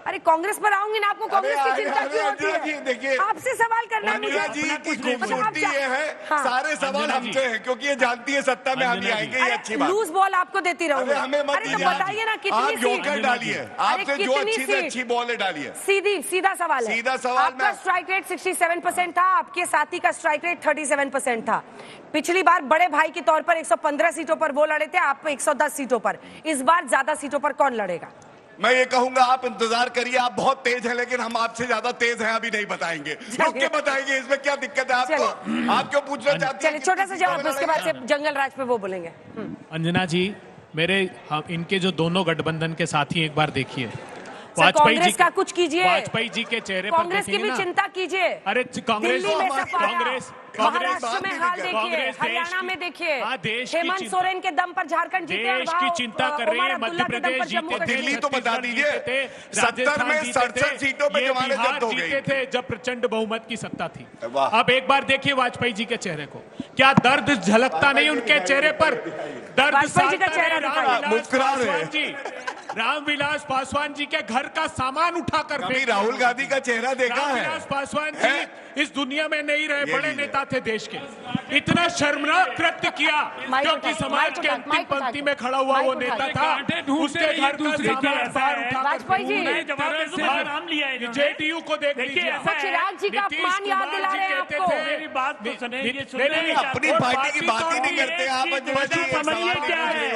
अरे कांग्रेस पर आऊंगी ना, आपको कांग्रेस की चिंता क्यों होती है? आपसे सवाल करना है मुझे। जी की खूबसूरती ये है, सारे सवाल हमसे हैं, क्योंकि ये जानती है सत्ता में हम ही आएंगे, ये अच्छी बात। लूज बॉल आपको देती रहूंगी। हमें मत दीजिए, बताइए ना कितनी जोकर डालिए, आपसे जो अच्छी से अच्छी बॉल डालिए। सीधा सवाल है। सीधा सवाल। आपका स्ट्राइक रेट 67% था, आपके साथी का स्ट्राइक रेट 37% था। पिछली बार बड़े भाई के तौर पर 115 सीटों पर वो लड़े थे, आप 110 सीटों पर। इस बार ज्यादा सीटों पर कौन लड़ेगा? मैं ये कहूंगा आप इंतजार करिए, आप बहुत तेज हैं, लेकिन हम आपसे ज्यादा तेज हैं अभी नहीं बताएंगे, रुक के बताएंगे। इसमें क्या दिक्कत है आपको? आप क्यों पूछना चाहते हैं? छोटा सा जवाब, उसके बाद से जंगल राज पे वो बोलेंगे। अंजना जी, इनके जो दोनों गठबंधन के साथी एक बार देखिए, कांग्रेस का कुछ कीजिए, वाजपेयी जी के चेहरे पर कांग्रेस की भी चिंता कीजिए। अरे कांग्रेस, महाराष्ट्र में हाल देखिए, हरियाणा में देखिए, हेमंत सोरेन के दम पर झारखंड जीते, देश की चिंता कर रही है, मध्य प्रदेश जीते, दिल्ली तो बता दीजिए, 70 में 67 सीटों पे जमानत जब्त हो गई थे जब प्रचंड बहुमत की सत्ता थी। अब एक बार देखिए वाजपेयी जी के चेहरे को, क्या दर्द झलकता नहीं उनके चेहरे पर? दर्द जी का चेहरा मुस्कुरा रहे। रामविलास पासवान जी के घर का सामान उठाकर राहुल गांधी का चेहरा देखा है? रामविलास पासवान जी इस दुनिया में नहीं रहे, बड़े नेता थे देश के। इतना शर्मनाक कृत्य किया क्योंकि समाज के अंतिम पंक्ति में खड़ा हुआ वो नेता था, उसके घर का सामान वाजपेयी जी नाम लिया है। जेडीयू को देख लीजिए, चिराग जी का अपमान याद दिला रहे हैं आपको। मेरी बात तो सुने, अपनी पार्टी की बात ही नहीं करते आप।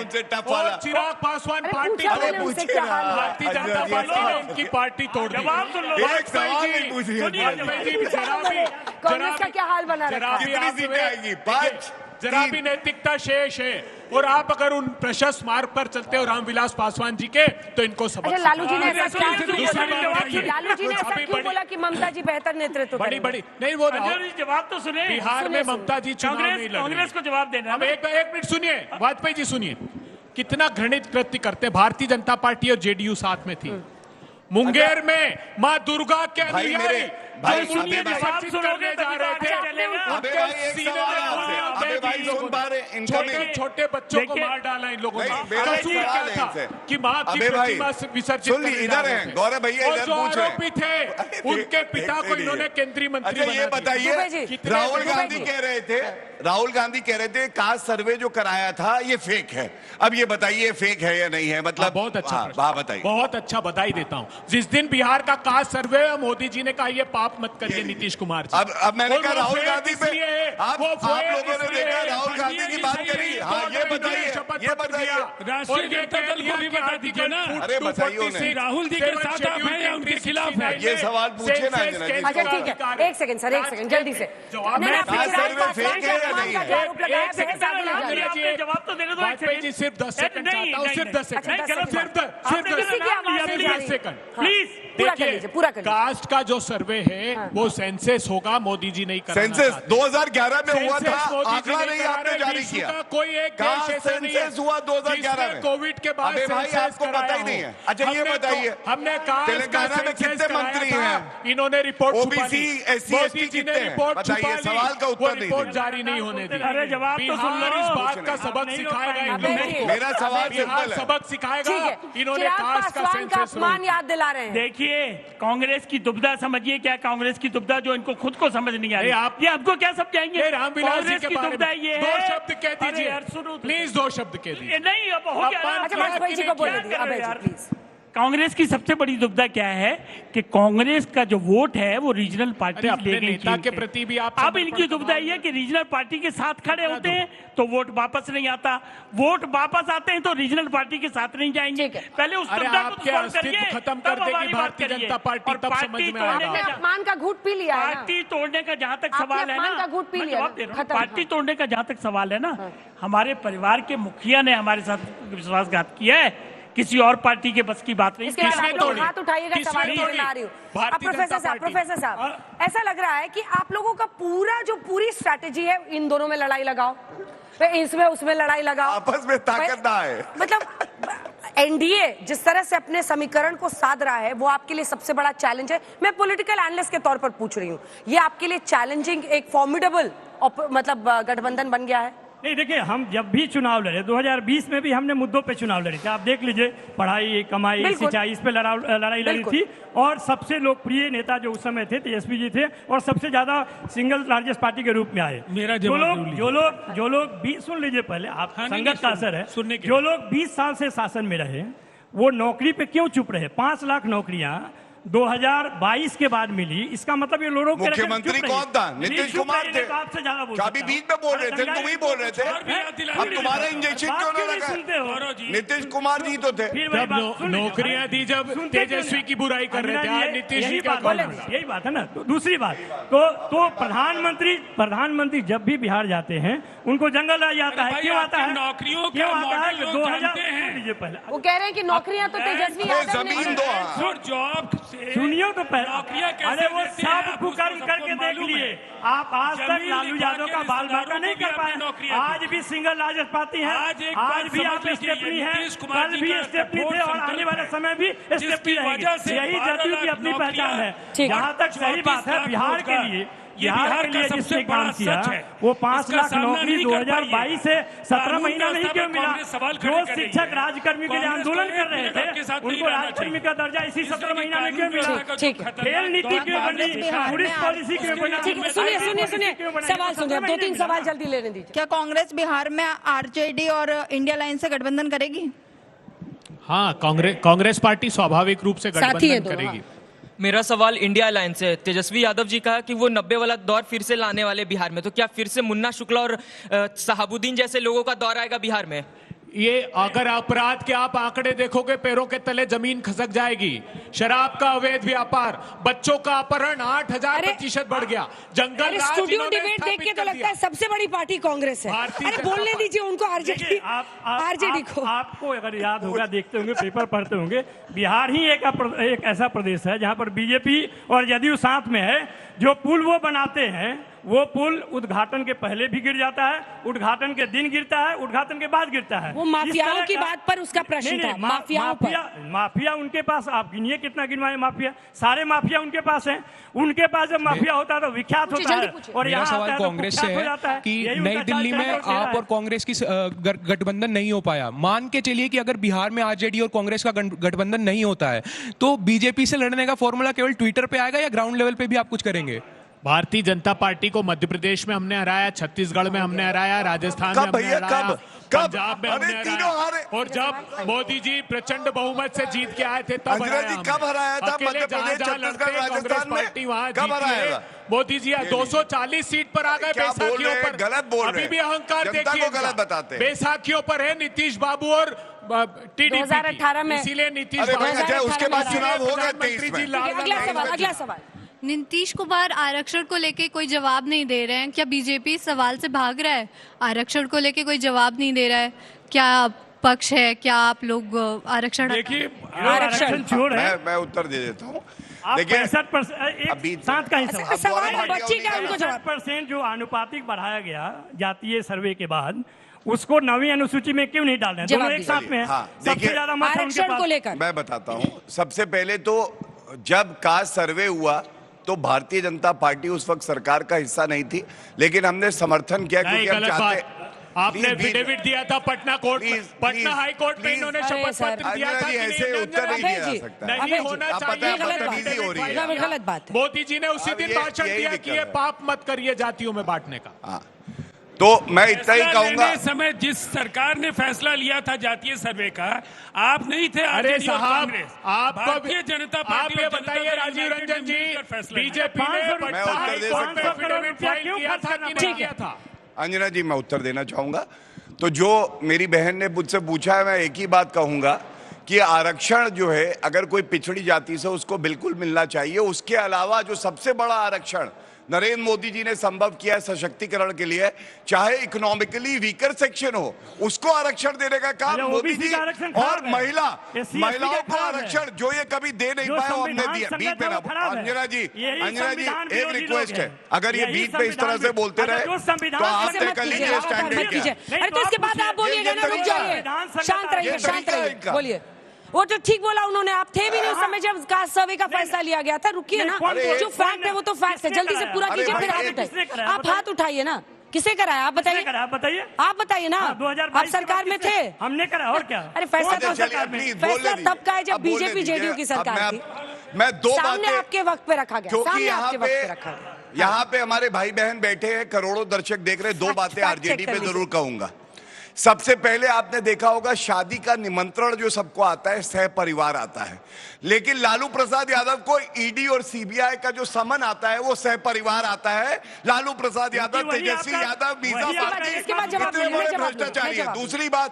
उनसे टफ वाला चिराग पासवान पार्टी भारतीय जनता पार्टी ने इनकी पार्टी तोड़ दी। एक सवाल नहीं पूछ रही, कांग्रेस का क्या हाल बना रखा है? कितनी सीटें आएगी? 5। जरा भी नैतिकता शेष है, और आप अगर उन प्रशस्त मार्ग पर चलते हो रामविलास पासवान जी के, तो इनको सबक। लालू जी ने ऐसा क्यों बोला कि ममता जी बेहतर नेतृत्व बड़ी नहीं वो जवाब तो सुने। बिहार में ममता जी चुनाव नहीं लड़ रही। कांग्रेस को जवाब देना। अब एक मिनट सुनिए, वाजपेयी जी सुनिए, कितना घृणित कृत्य करते। भारतीय जनता पार्टी और जेडीयू साथ में थी। मुंगेर में माँ दुर्गा के अनुयायी करने जा रहे थे, छोटे बच्चों को मार डाला इन लोगों ने। कि माँ की प्रतिमा विसर्जित इधर है गौरव भैया, इधर जो आरोपी थे उनके पिता को इन्होंने केंद्रीय मंत्री ये बताइए, राहुल गांधी कह रहे थे कास्ट सर्वे जो कराया था ये फेक है। अब ये बताइए फेक है या नहीं है? मतलब बहुत अच्छा बताइए। बहुत अच्छा बधाई देता हूँ। जिस दिन बिहार का कास्ट सर्वे मोदी जी ने कहा ये पाप मत करिए नीतीश कुमार जी। अब मैंने कहा राहुल गांधी पे आप लोगों ने देखा राहुल गांधी की बात करी। हाँ ये बताइए राष्ट्रीय जनता दल को भी बता दीजिए ना। अरे बताइए राहुल जी के साथ आप हैं या उनके खिलाफ है? ये सवाल पूछे ना। अच्छा ठीक है, एक सेकंड सर, एक सेकंड जल्दी से। जवाब तो देने दो। वाजपेयी जी सिर्फ 10 सेकंड चाहता हूँ, सिर्फ 10 सेकंड, सिर्फ 10 सेकंड प्लीज। पूरा कर लीजिए, पूरा कर लीजिए। कास्ट का जो सर्वे है वो सेंसस होगा, मोदी जी नहीं कराना सेंसस चाहते। 2011 में हुआ था, सेंसस मोदी जी आंकड़ा नहीं करा आपने रहे। जारी विश्व किया। का कोई एक देश ऐसा नहीं है सेंसस हुआ 2011 में, कोविड के बाद अबे भाई सेंसस आपको पता ही कराया नहीं हो। है। अच्छा ये हमने बताइए, हमने कहा तेलंगाना में कितने मंत्री हैं? इन्होंने रिपोर्ट ओबीसी एससी एसटी कितने हैं? बताइए, सवाल का उत्तर नहीं रिपोर्ट दिया। जारी नहीं होने दी। अरे जवाब तो सुन बिहार लो। इस बात का सबक सिखाएगा इन लोगों को। मेरा सवाल बिहार सिंपल है। सबक सिखाएगा। ठीक है, इन्होंने चिराग कास्ट का पासवान का सेंसस अपमान याद दिला रहे हैं। देखिए, कांग्रेस की दुविधा समझिए, क्या कांग्रेस की दुविधा जो इनको खुद को समझ नहीं आ रही। ये आपको क्या समझाएंगे? रामविलास जी कांग्रेस के की बारे दुविधा में ये दो है। शब्द कह अरे दीजिए यार सुनो तो। प्लीज, 2 शब्द कह दीजिए। नहीं, अब हो गया ना। अच्छा वाजपेयी जी को बोलने दीजिए, अभय जी प्लीज। कांग्रेस की सबसे बड़ी दुविधा क्या है कि कांग्रेस का जो वोट है वो रीजनल पार्टी अपने नेता के प्रति भी आप अब इनकी दुविधा ये है कि रीजनल पार्टी के साथ खड़े होते हैं तो वोट वापस नहीं आता, वोट वापस आते हैं तो रीजनल पार्टी के साथ नहीं जाएंगे। पहले उस अरे दुविधा को आपके तो solve अस्तित्व करिए, खत्म तब कर देगी हमारी बात भारतीय करिए। जनता पार्टी, और तब पार्टी समझ में तोड़ने आएगा। का- अपमान का घूंट पी लिया है ना। पार्टी तोड़ने का जहाँ तक आपने सवाल है अपमान ना, का घूंट पी मैं लिया जवाब ना। दे रहा हूँ। खत्म, पार्टी तोड़ने का जहाँ तक सवाल है ना, हमारे परिवार के मुखिया ने हमारे साथ विश्वासघात किया है, किसी और पार्टी के बस की बात नहीं। इसके बाद आप लोग हाथ उठाइएगा, सवाल नहीं ला रही हूँ। अब प्रोफेसर साहब ऐसा लग रहा है कि आप लोगों का पूरी स्ट्रैटेजी है इन दोनों में लड़ाई लगाओ, इसमें उसमें लड़ाई लगाओ, आपस में ताकत ना है। मतलब एनडीए जिस तरह से अपने समीकरण को साध रहा है वो आपके लिए सबसे बड़ा चैलेंज है। मैं पॉलिटिकल एनालिस्ट के तौर पर पूछ रही हूँ, ये आपके लिए चैलेंजिंग एक फॉर्मिडेबल मतलब गठबंधन बन गया है? नहीं, देखिए, हम जब भी चुनाव लड़े 2020 में भी हमने मुद्दों पे चुनाव लड़े थे। आप देख लीजिए, पढ़ाई, कमाई, सिंचाई, इस पे लड़ाई लड़ी थी। और सबसे लोकप्रिय नेता जो उस समय थे तेजस्वी जी थे, और सबसे ज्यादा सिंगल लार्जेस्ट पार्टी के रूप में आए। मेरा जो लोग सुन लीजिए पहले, आप संगत का असर है। जो लोग 20 साल से शासन में रहे वो नौकरी पे क्यों चुप रहे? 5 लाख नौकरियां 2022 के बाद मिली, इसका मतलब ये लोगों के मुख्यमंत्री कौन था? नीतीश कुमार थे। आपसे ज्यादा बोल अभी बीच में बोल रहे थे, तुम ही बोल रहे थे। अब तुम्हारा इंजेक्शन क्यों ना लगा? नीतीश कुमार जी तो थे। जब नौकरियां दी, जब तेजस्वी की बुराई कर रहे थे, आज नीतीश जी का यही बात है ना। तो दूसरी बात, तो प्रधानमंत्री जब भी बिहार जाते हैं उनको जंगल आ जाता है। क्यों आता है? नौकरियों क्यों आता है? 2000 पहले वो कह रहे हैं कि नौकरियां तो तेजस्वी यादव ने जमीन दो। जॉब सुनियो तो पहले, अरे वो सब कुकर्म करके देख लिए। आप आज तक लालू यादव का बाल बांका नहीं कर पाए। आज भी सिंगल लार्जेस्ट पार्टी है, आज भी आप स्टेपनी है, कल भी स्टेपनी थे और आने वाले समय भी स्टेपनी रहेंगे। यही जदयू की अपनी पहचान है। जहाँ तक सही बात है, बिहार के लिए जिसने काम किया वो 5 लाख नौकरी 2022 से 17 महीना नहीं क्यों मिला? जो शिक्षक राजकर्मी के लिए आंदोलन कर रहे थे उनको राजकर्मी का दर्जा इसी 17 महीना में क्यों मिला? खेल नीति क्यों बनी? पुलिस पॉलिसी क्यों बनी? सुनिए सवाल सुनिए, 2-3 सवाल जल्दी लेने दीजिए। क्या कांग्रेस बिहार में आरजेडी और इंडिया लाइन से गठबंधन करेगी? हाँ, कांग्रेस पार्टी स्वाभाविक रूप से गठबंधन करेगी। मेरा सवाल इंडिया अलायंस से, तेजस्वी यादव जी कहा कि वो 90 वाला दौर फिर से लाने वाले बिहार में, तो क्या फिर से मुन्ना शुक्ला और शहाबुद्दीन जैसे लोगों का दौर आएगा बिहार में? ये अगर अपराध के आप आंकड़े देखोगे, पैरों के तले जमीन खसक जाएगी। शराब का अवैध व्यापार, बच्चों का अपहरण 8000% बढ़ गया। जंगल राज स्टूडियो डिबेट देख के तो लगता है सबसे बड़ी पार्टी कांग्रेस है। अरे बोलने दीजिए उनको, आरजेडी को। आपको अगर याद होगा, देखते होंगे, पेपर पढ़ते होंगे, बिहार ही एक ऐसा प्रदेश है जहां पर बीजेपी और जदयू साथ में है। जो पुल वो बनाते हैं वो पुल उद्घाटन के पहले भी गिर जाता है, उद्घाटन के दिन गिरता है, उद्घाटन के बाद गिरता है। वो माफियाओं की बात पर उसका प्रश्न था। माफिया उनके पास, आप गिनिए कितना गिनवाए माफिया, सारे माफिया उनके पास हैं। उनके पास जब माफिया होता है तो विख्यात होता है, और यहाँ सवाल कांग्रेस से है कि नई दिल्ली में आप और कांग्रेस की गठबंधन नहीं हो पाया। मान के चलिए कि अगर बिहार में आरजेडी और कांग्रेस का गठबंधन नहीं होता है तो बीजेपी से लड़ने का फॉर्मूला केवल ट्विटर पे आएगा या ग्राउंड लेवल पे भी आप कुछ करेंगे? भारतीय जनता पार्टी को मध्य प्रदेश में हमने हराया, छत्तीसगढ़ में हमने हराया, राजस्थान में हमने हराया, पंजाब में हमने हराया, और जब मोदी जी प्रचंड बहुमत से जीत के आए थे तब कब हराया था? मध्य प्रदेश, छत्तीसगढ़, राजस्थान में कब हराया था? मोदी जी 240 सीट पर आ गए बैसाखियों पर। गलत बोल रहे हैं, अभी भी अहंकार देखिए, गलत बताते हैं। बैसाखियों पर है नीतीश बाबू और टीडीपी 2018 में, इसीलिए नीतीश उसके बाद चुनाव हो गए 23 में। अगला सवाल। नीतीश कुमार आरक्षण को लेके कोई जवाब नहीं दे रहे हैं। क्या बीजेपी सवाल से भाग रहा है? आरक्षण को लेके कोई जवाब नहीं दे रहा है। क्या पक्ष है? क्या आप लोग आरक्षण देखिए आरक्षण चोर है। मैं उत्तर दे देता हूँ। देखिए 65% सात का ही सवाल बच्ची का उनको जवाब। 65% जो आनुपातिक बढ़ाया गया जातीय सर्वे के बाद, उसको 9वीं अनुसूची में क्यों नहीं डाल रहे? दोनों एक साथ में है। सबसे ज्यादा मत है उनके पास। मैं बताता हूँ। सबसे पहले तो जब कास्ट सर्वे हुआ तो भारतीय जनता पार्टी उस वक्त सरकार का हिस्सा नहीं थी, लेकिन हमने समर्थन किया क्योंकि हम चाहते। आपने एफिडेविट दिया था Patna court, Patna high court में इन्होंने शपथ पत्र दिया था कि ऐसे उत्तर नहीं दिया जा सकता, नहीं होना चाहिए। गलत बात है। मोदी जी ने उसी दिन भाषण दिया कि ये पाप मत करिए जातियों में बांटने का। तो मैं इतना ही कहूंगा, समय जिस सरकार ने फैसला लिया था जातीय सर्वे का, आप नहीं थे। अरे साहब, आपको भारतीय जनता पार्टी, आप ये बताइए राजीव रंजन जी, बीजेपी ने पटना हाई कोर्ट में एफिडेविट फाइल किया था कि नहीं किया था? अंजना जी, मैं उत्तर देना चाहूंगा। तो जो मेरी बहन ने मुझसे पूछा है, मैं एक ही बात कहूंगा कि आरक्षण जो है अगर कोई पिछड़ी जाति से, उसको बिल्कुल मिलना चाहिए। उसके अलावा जो सबसे बड़ा आरक्षण नरेंद्र मोदी जी ने संभव किया है सशक्तिकरण के लिए, चाहे इकोनॉमिकली वीकर सेक्शन हो, उसको आरक्षण देने का काम मोदी जी और महिलाओं को आरक्षण जो ये कभी दे नहीं पाया, हमने दिया। बीच में ना अंजना जी, एक रिक्वेस्ट है, अगर ये बीच में इस तरह से बोलते रहे तो आप तय कर लीजिए स्टैंडर्ड क्या। अरे तो इसके बाद आप बोलिएगा ना, रुक जाइए, शांत रहिए, बोलिए। वो तो ठीक बोला उन्होंने, आप थे भी नहीं उस समय जब कास्ट सर्वे का फैसला लिया गया था। रुकिए ना, जो फैक्ट है वो तो फैक्ट है, जल्दी से पूरा कीजिए, फिर हाथ उठाइए। आप हाथ उठाइए ना, किसे कराया आप बताइए? आप बताइए ना, आप सरकार में थे। हमने करा और क्या? अरे फैसला तो सरकार में, फैसला तब का है जब बीजेपी जेडीयू की सरकार थी। मैं दो सामने बातें आपके वक्त पे रखा गया, सामने आपके वक्त पे रखा गया। यहाँ पे हमारे भाई बहन बैठे हैं, करोड़ों दर्शक देख रहे हैं। दो बातें आरजेडी पे जरूर कहूंगा। सबसे पहले आपने देखा होगा शादी का निमंत्रण जो सबको आता है, सह परिवार आता है, लेकिन लालू प्रसाद यादव को ईडी और सीबीआई का जो समन आता है वो सह परिवार आता है। लालू प्रसाद यादव, तेजस्वी यादव, मीसा कितने बड़े भ्रष्टाचारी है। दूसरी बात,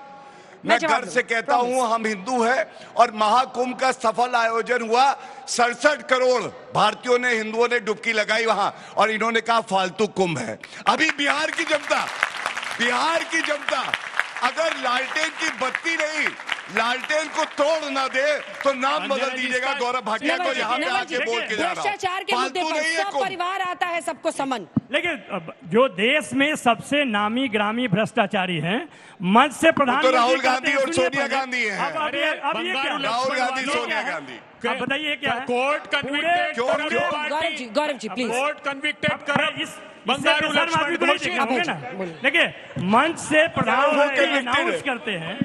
मैं घर से कहता हूं, हम हिंदू हैं और महाकुंभ का सफल आयोजन हुआ। 67 करोड़ भारतीयों ने, हिंदुओं ने डुबकी लगाई वहां, और इन्होंने कहा फालतू कुंभ है। अभी बिहार की जनता अगर लालटेन की बत्ती नहीं, लालटेन को तोड़ ना दे तो नाम बदल दीजिएगा गौरव भाटिया को। यहाँ पे आके बोल के जा रहा हूं, भ्रष्टाचार के मुद्दे पर सब परिवार आता है, सबको समन। लेकिन जो देश में सबसे नामी ग्रामी भ्रष्टाचारी हैं, मंच से प्रधानमंत्री तो राहुल गांधी और सोनिया गांधी हैं। राहुल गांधी, सोनिया गांधी। बताइए क्या है? Court convicted, Gaurav ji please, court convicted कर बंगारू लक्ष्मण देखिए, मंच से प्रधानमंत्री अनाउंस करते हैं,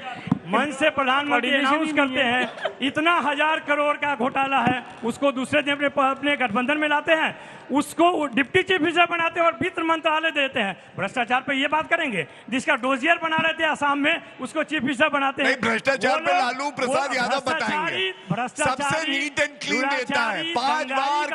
मंच से प्रधानमंत्री अनाउंस करते हैं, इतना 1000 करोड़ का घोटाला है, उसको दूसरे दिन अपने गठबंधन में लाते हैं, उसको डिप्टी चीफ मिनिस्टर बनाते हैं और वित्त मंत्रालय देते हैं। भ्रष्टाचार पे ये बात करेंगे? जिसका डोजियर बना रहे थे आसाम में, उसको चीफ मिनिस्टर बनाते हैं। भ्रष्टाचार पे लालू प्रसाद यादव बताएंगे, सबसे नीट एंड क्लीन देता है, 5 बार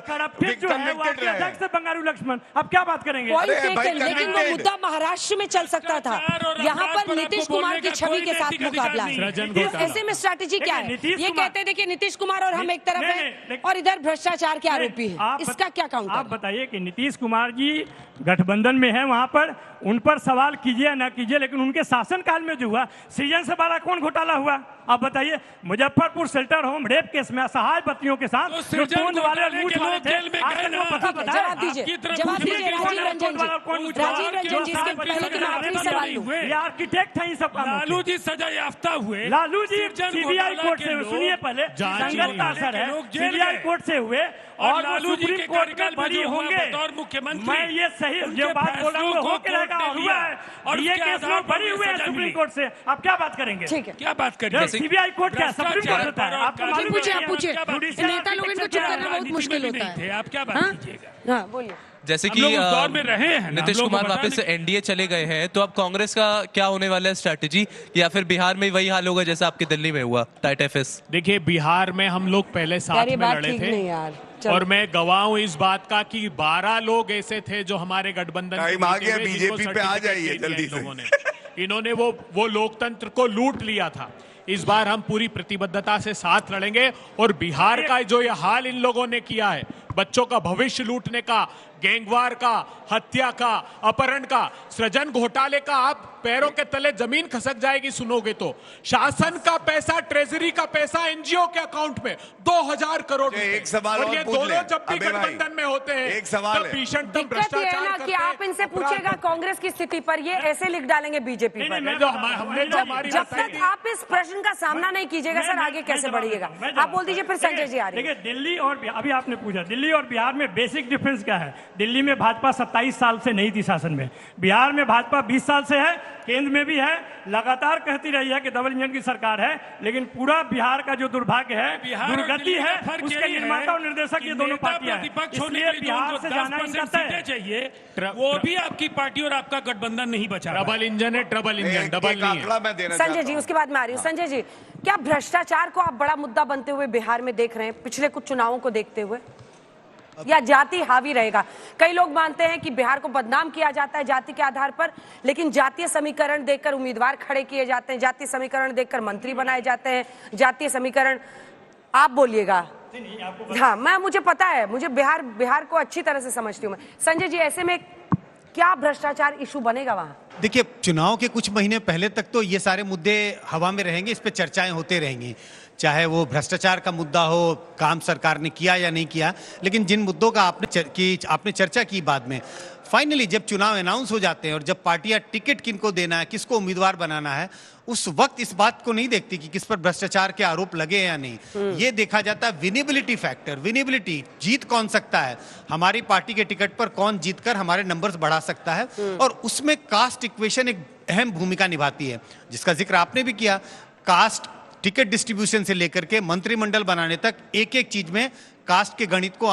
करप्टेड जो है वो आपके अध्यक्ष से बंगारू लक्ष्मण। अब क्या बात करेंगे? लेकिन वो मुद्दा महाराष्ट्र में चल सकता था, यहाँ पर नीतीश कुमार की छवि के साथ मुकाबला है। ऐसे में स्ट्रैटेजी क्या है? ये कहते हैं देखिए नीतीश कुमार और हम एक तरफ हैं और इधर भ्रष्टाचार के आरोपी है, इसका क्या काउंटर? आप बताइए कि नीतीश कुमार जी गठबंधन में है, वहां पर उन पर सवाल कीजिए ना कीजिए, लेकिन उनके शासनकाल में जो हुआ, सृजन से बड़ा कौन घोटाला हुआ? आप बताइए। Muzaffarpur shelter home rape case में असहाय बच्चियों के साथ जो टोंज वाले लूट वाले थे, जवाब दीजिए राजीव रंजन जी, इसके पहले कि मैं आखिरी सवाल लूं। ये आर्किटेक्ट है इन सब का। लालू जी सजा याफ्ता हुए, लालू जी सीबीआई कोर्ट से, सुनिए पहले, संगत का असर है, सीबीआई कोर्ट से हुए और लालू जी सुप्रीम कोर्ट में बरी होंगे। मुख्यमंत्री मैं ये सही जो बात बोल रहा हूँ हो के रहेगा, हुआ है, और ये केस में बरी हुए हैं सुप्रीम कोर्ट से। आप क्या बात करेंगे? ठीक है, क्या बात करेंगे? सीबीआई कोर्ट क्या सुप्रीम कोर्ट होता है? आपको मालूम है? आप पूछिए, नेता लोगों को चुप करना बहुत मुश्किल होता है। आप क्या बात कीजिएगा? हाँ बोलिए। जैसे कि नीतीश कुमार वापस एनडीए चले गए हैं, तो अब कांग्रेस का क्या होने वाला है स्ट्रैटेजी, या फिर बिहार में वही हाल होगा जैसा आपकी दिल्ली में हुआ टाइट एफएस? देखिए, बिहार में हम लोग पहले साथ में लड़े थे और मैं गवाह हूं इस बात का कि 12 लोग ऐसे थे जो हमारे गठबंधन बीजेपी पे आ जाइए जल्दी से। इन्होंने वो लोकतंत्र को लूट लिया था। इस बार हम पूरी प्रतिबद्धता से साथ लड़ेंगे और बिहार का जो ये हाल इन लोगों ने किया है, बच्चों का भविष्य लूटने का, गैंगवार का, हत्या का, अपहरण का, सृजन घोटाले का आप पैरों के तले जमीन खसक जाएगी सुनोगे तो। शासन का पैसा, ट्रेजरी का पैसा एनजीओ के अकाउंट में 2000 करोड़। एक सवाल और और ये पूछ दोनों ले। जब भी अबे भाई, गठबंधन में होते हैं एक सवाल तब है। भीषणतम दिक्कत ये भ्रष्टाचार है ना कि करते हैं। आप इनसे पूछेगा कांग्रेस की स्थिति पर, ये ऐसे लिख डालेंगे बीजेपी पर। हमने तो हमारी जब तक आप इस प्रश्न का सामना नहीं कीजिएगा सर, आगे कैसे बढ़िएगा? आप बोल दीजिए, फिर संजय जी आ रही है। देखिए, दिल्ली और अभी आपने पूछा दिल्ली और बिहार में बेसिक डिफरेंस क्या है। दिल्ली में भाजपा 27 साल से नहीं थी शासन में, बिहार में भाजपा 20 साल से है, केंद्र में भी है, लगातार कहती रही है कि डबल इंजन की सरकार है, लेकिन पूरा बिहार का जो दुर्भाग्य है, दुर्गति है, उसके निर्माता और निर्देशक ये दोनों पार्टियां हैं। इसलिए बिहार से जाना इनका तय है। चाहिए वो भी आपकी पार्टी और आपका गठबंधन नहीं बचा। डबल इंजन है, डबल इंजन, डबल नहीं है। संजय जी, उसके बाद मैं आ रही हूँ। संजय जी, क्या भ्रष्टाचार को आप बड़ा मुद्दा बनते हुए बिहार में देख रहे हैं पिछले कुछ चुनावों को देखते हुए, या जाति हावी रहेगा? कई लोग मानते हैं कि बिहार को बदनाम किया जाता है जाति के आधार पर, लेकिन जातीय समीकरण देखकर उम्मीदवार खड़े किए जाते हैं, जातीय समीकरण देखकर मंत्री बनाए जाते हैं, जातीय समीकरण। आप बोलिएगा। हाँ, मुझे पता है, मुझे बिहार को अच्छी तरह से समझती हूँ मैं। संजय जी, ऐसे में क्या भ्रष्टाचार इशू बनेगा वहाँ? देखिए, चुनाव के कुछ महीने पहले तक तो ये सारे मुद्दे हवा में रहेंगे, इस पे चर्चाएं होते रहेंगी, चाहे वो भ्रष्टाचार का मुद्दा हो, काम सरकार ने किया या नहीं किया। लेकिन जिन मुद्दों का आपने चर्चा की बाद में, फाइनली जब चुनाव अनाउंस हो जाते हैं और जब पार्टियां टिकट किनको देना है, किसको उम्मीदवार बनाना है, उस वक्त इस बात को नहीं देखती कि किस पर भ्रष्टाचार के आरोप लगे या नहीं। ये देखा जाता है विनेबिलिटी फैक्टर, विनेबिलिटी, जीत कौन सकता है, हमारी पार्टी के टिकट पर कौन जीतकर हमारे नंबर्स बढ़ा सकता है। और उसमें कास्ट इक्वेशन एक अहम भूमिका निभाती है, जिसका जिक्र आपने भी किया। कास्ट टिकट डिस्ट्रीब्यूशन से लेकर के मंत्रिमंडल बनाने तक एक एक चीज में कास्ट के गणित को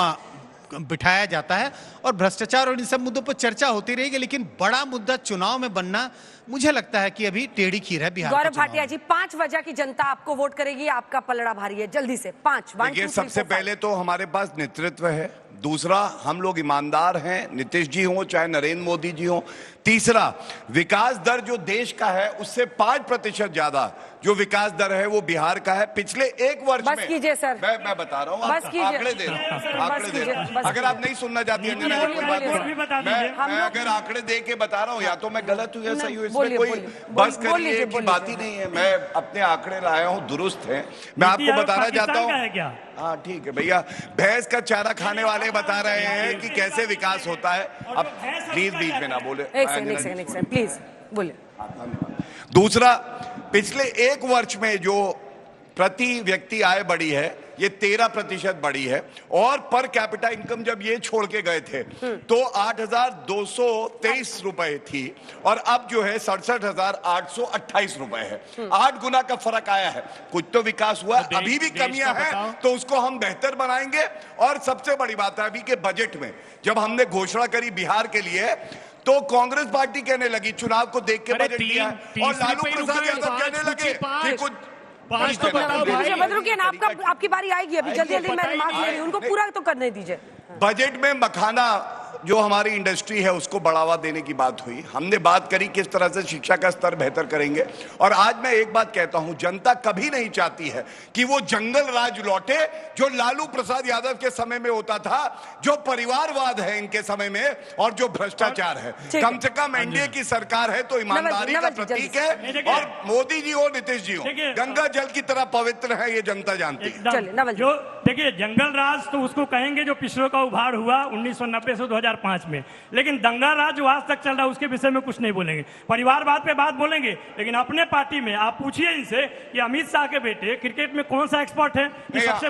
बिठाया जाता है, और भ्रष्टाचार और इन सब मुद्दों पर चर्चा होती रहेगी। लेकिन बड़ा मुद्दा चुनाव में बनना, मुझे लगता है कि अभी टेढ़ी खीर है बिहार। गौरव भाटिया जी, 5 वजह की जनता आपको वोट करेगी, आपका पलड़ा भारी है, जल्दी से 5। देखिए, सबसे पहले तो हमारे पास नेतृत्व है, दूसरा हम लोग ईमानदार हैं, नीतीश जी हो चाहे नरेंद्र मोदी जी हो, तीसरा विकास दर जो देश का है उससे 5% ज्यादा जो विकास दर है वो बिहार का है। पिछले एक वर्ष में, बस कीजिए सर, मैं बता रहा हूँ, आंकड़े दे रहा हूँ। अगर आप नहीं सुनना चाहती हैं, मैं अगर आंकड़े दे के बता रहा हूँ, या तो मैं गलत हूँ या सही हूँ, इसमें कोई बस करिए की बात ही नहीं है। मैं अपने आंकड़े लाया हूँ, दुरुस्त हैं। मैं आपको बताना चाहता हूँ, हाँ ठीक है भैया, भैंस का चारा खाने वाले बता रहे हैं कि कैसे विकास होता है। अब प्लीज बीच में ना बोले, एक सेकंड प्लीज बोले। दूसरा, पिछले एक वर्ष में जो प्रति व्यक्ति आय बढ़ी है ये 13% बढ़ी है, और पर कैपिटा इनकम जब ये छोड़ के गए थे तो 8,223 रुपए थी, और अब जो है 67,828 रुपए है। 8 गुना का फर्क आया है। कुछ तो विकास हुआ, अभी भी कमियां हैं तो उसको हम बेहतर बनाएंगे। और सबसे बड़ी बात है, अभी के बजट में जब हमने घोषणा करी बिहार के लिए, तो कांग्रेस पार्टी कहने लगी चुनाव को देख के बजट दिया, और लालू प्रसाद यादव कहने लगे कि कुछ रुकिए ना, आपकी बारी आएगी अभी, जल्दी मैं मार्क्स ले रही हूं, उनको पूरा तो करने दीजिए। बजट में मखाना जो हमारी इंडस्ट्री है उसको बढ़ावा देने की बात हुई, हमने बात करी किस तरह से शिक्षा का स्तर बेहतर करेंगे। और आज मैं एक बात कहता हूं, जनता कभी नहीं चाहती है कि वो जंगल राज लौटे जो लालू प्रसाद यादव के समय में होता था, जो परिवारवाद है इनके समय में, और जो भ्रष्टाचार है। कम से कम एनडीए की सरकार है तो ईमानदारी का प्रतीक है, और मोदी जी हो नीतीश जी हो गंगा जल की तरह पवित्र है, ये जनता जानती है। जो देखिए, जंगल राज तो उसको कहेंगे जो पिछड़ों का उभार हुआ 1990 से 2005 में, लेकिन दंगा राज जो आज तक चल रहा है उसके विषय में कुछ नहीं बोलेंगे। परिवारवाद पे बात बोलेंगे, लेकिन अपने पार्टी में आप पूछिए इनसे कि अमित शाह के बेटे क्रिकेट में कौन सा एक्सपर्ट है?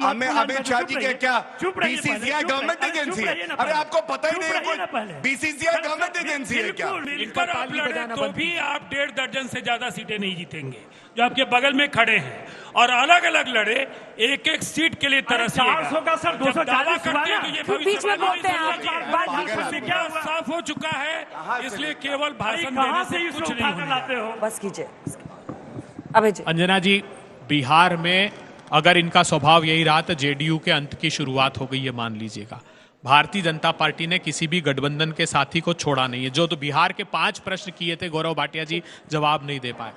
अमित शाह जी के क्या बीसीसीआई गवर्नमेंट एजेंसी है? अरे आपको पता ही नहीं, बीसीसीआई गवर्नमेंट एजेंसी है क्या? इन पर आप लड़े तो भी आप 1.5 दर्जन से ज्यादा सीटें नहीं जीतेंगे जो आपके बगल में खड़े हैं, और अलग अलग लड़े एक एक सीट के लिए तरस 400 का सर 240 बीच में बोलते हैं आप, क्या साफ हो चुका है, इसलिए केवल भाषण देने से कुछ नहीं लाते हो। बस कीजिए अभय जी। अंजना जी, बिहार में अगर इनका स्वभाव यही रहा तो जेडीयू के अंत की शुरुआत हो गई है मान लीजिएगा। भारतीय जनता पार्टी ने किसी भी गठबंधन के साथी को छोड़ा नहीं है। जो तो बिहार के 5 प्रश्न किए थे गौरव भाटिया जी, जवाब नहीं दे पाए।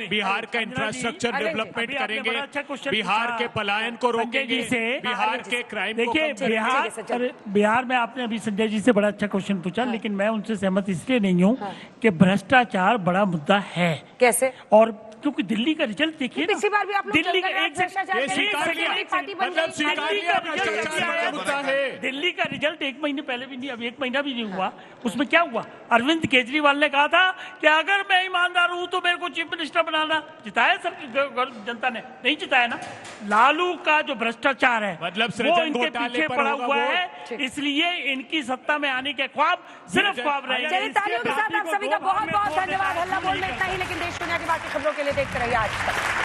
बिहार का इंफ्रास्ट्रक्चर डेवलपमेंट करेंगे, बिहार के पलायन को रोकेंगे, बिहार के क्राइम को कम करेंगे। बिहार में आपने अभी संजय जी से बड़ा अच्छा क्वेश्चन पूछा, लेकिन मैं उनसे सहमत इसलिए नहीं हूँ कि भ्रष्टाचार बड़ा मुद्दा है। कैसे? और क्योंकि दिल्ली का रिजल्ट देखिए, पिछली बार भी आप लोग दिल्ली का दिल्ली का रिजल्ट 1 महीने पहले भी नहीं, अब 1 महीना भी नहीं हुआ। उसमें क्या हुआ? अरविंद केजरीवाल ने कहा था कि अगर मैं ईमानदार हूं तो मेरे को चीफ मिनिस्टर बनाना। जिताया सर जनता ने? नहीं जिताया ना। लालू का जो भ्रष्टाचार है मतलब वो इनके पीछे पड़ा हुआ है, इसलिए इनकी सत्ता में आने के ख्वाब सिर्फ ख्वाब रहेंगे। तालियों के साथ आप सभी का बहुत बहुत धन्यवाद। हल्ला बोल में इतना ही, लेकिन देश दुनिया की बाकी खबरों के लिए देखते रहिए आज तक।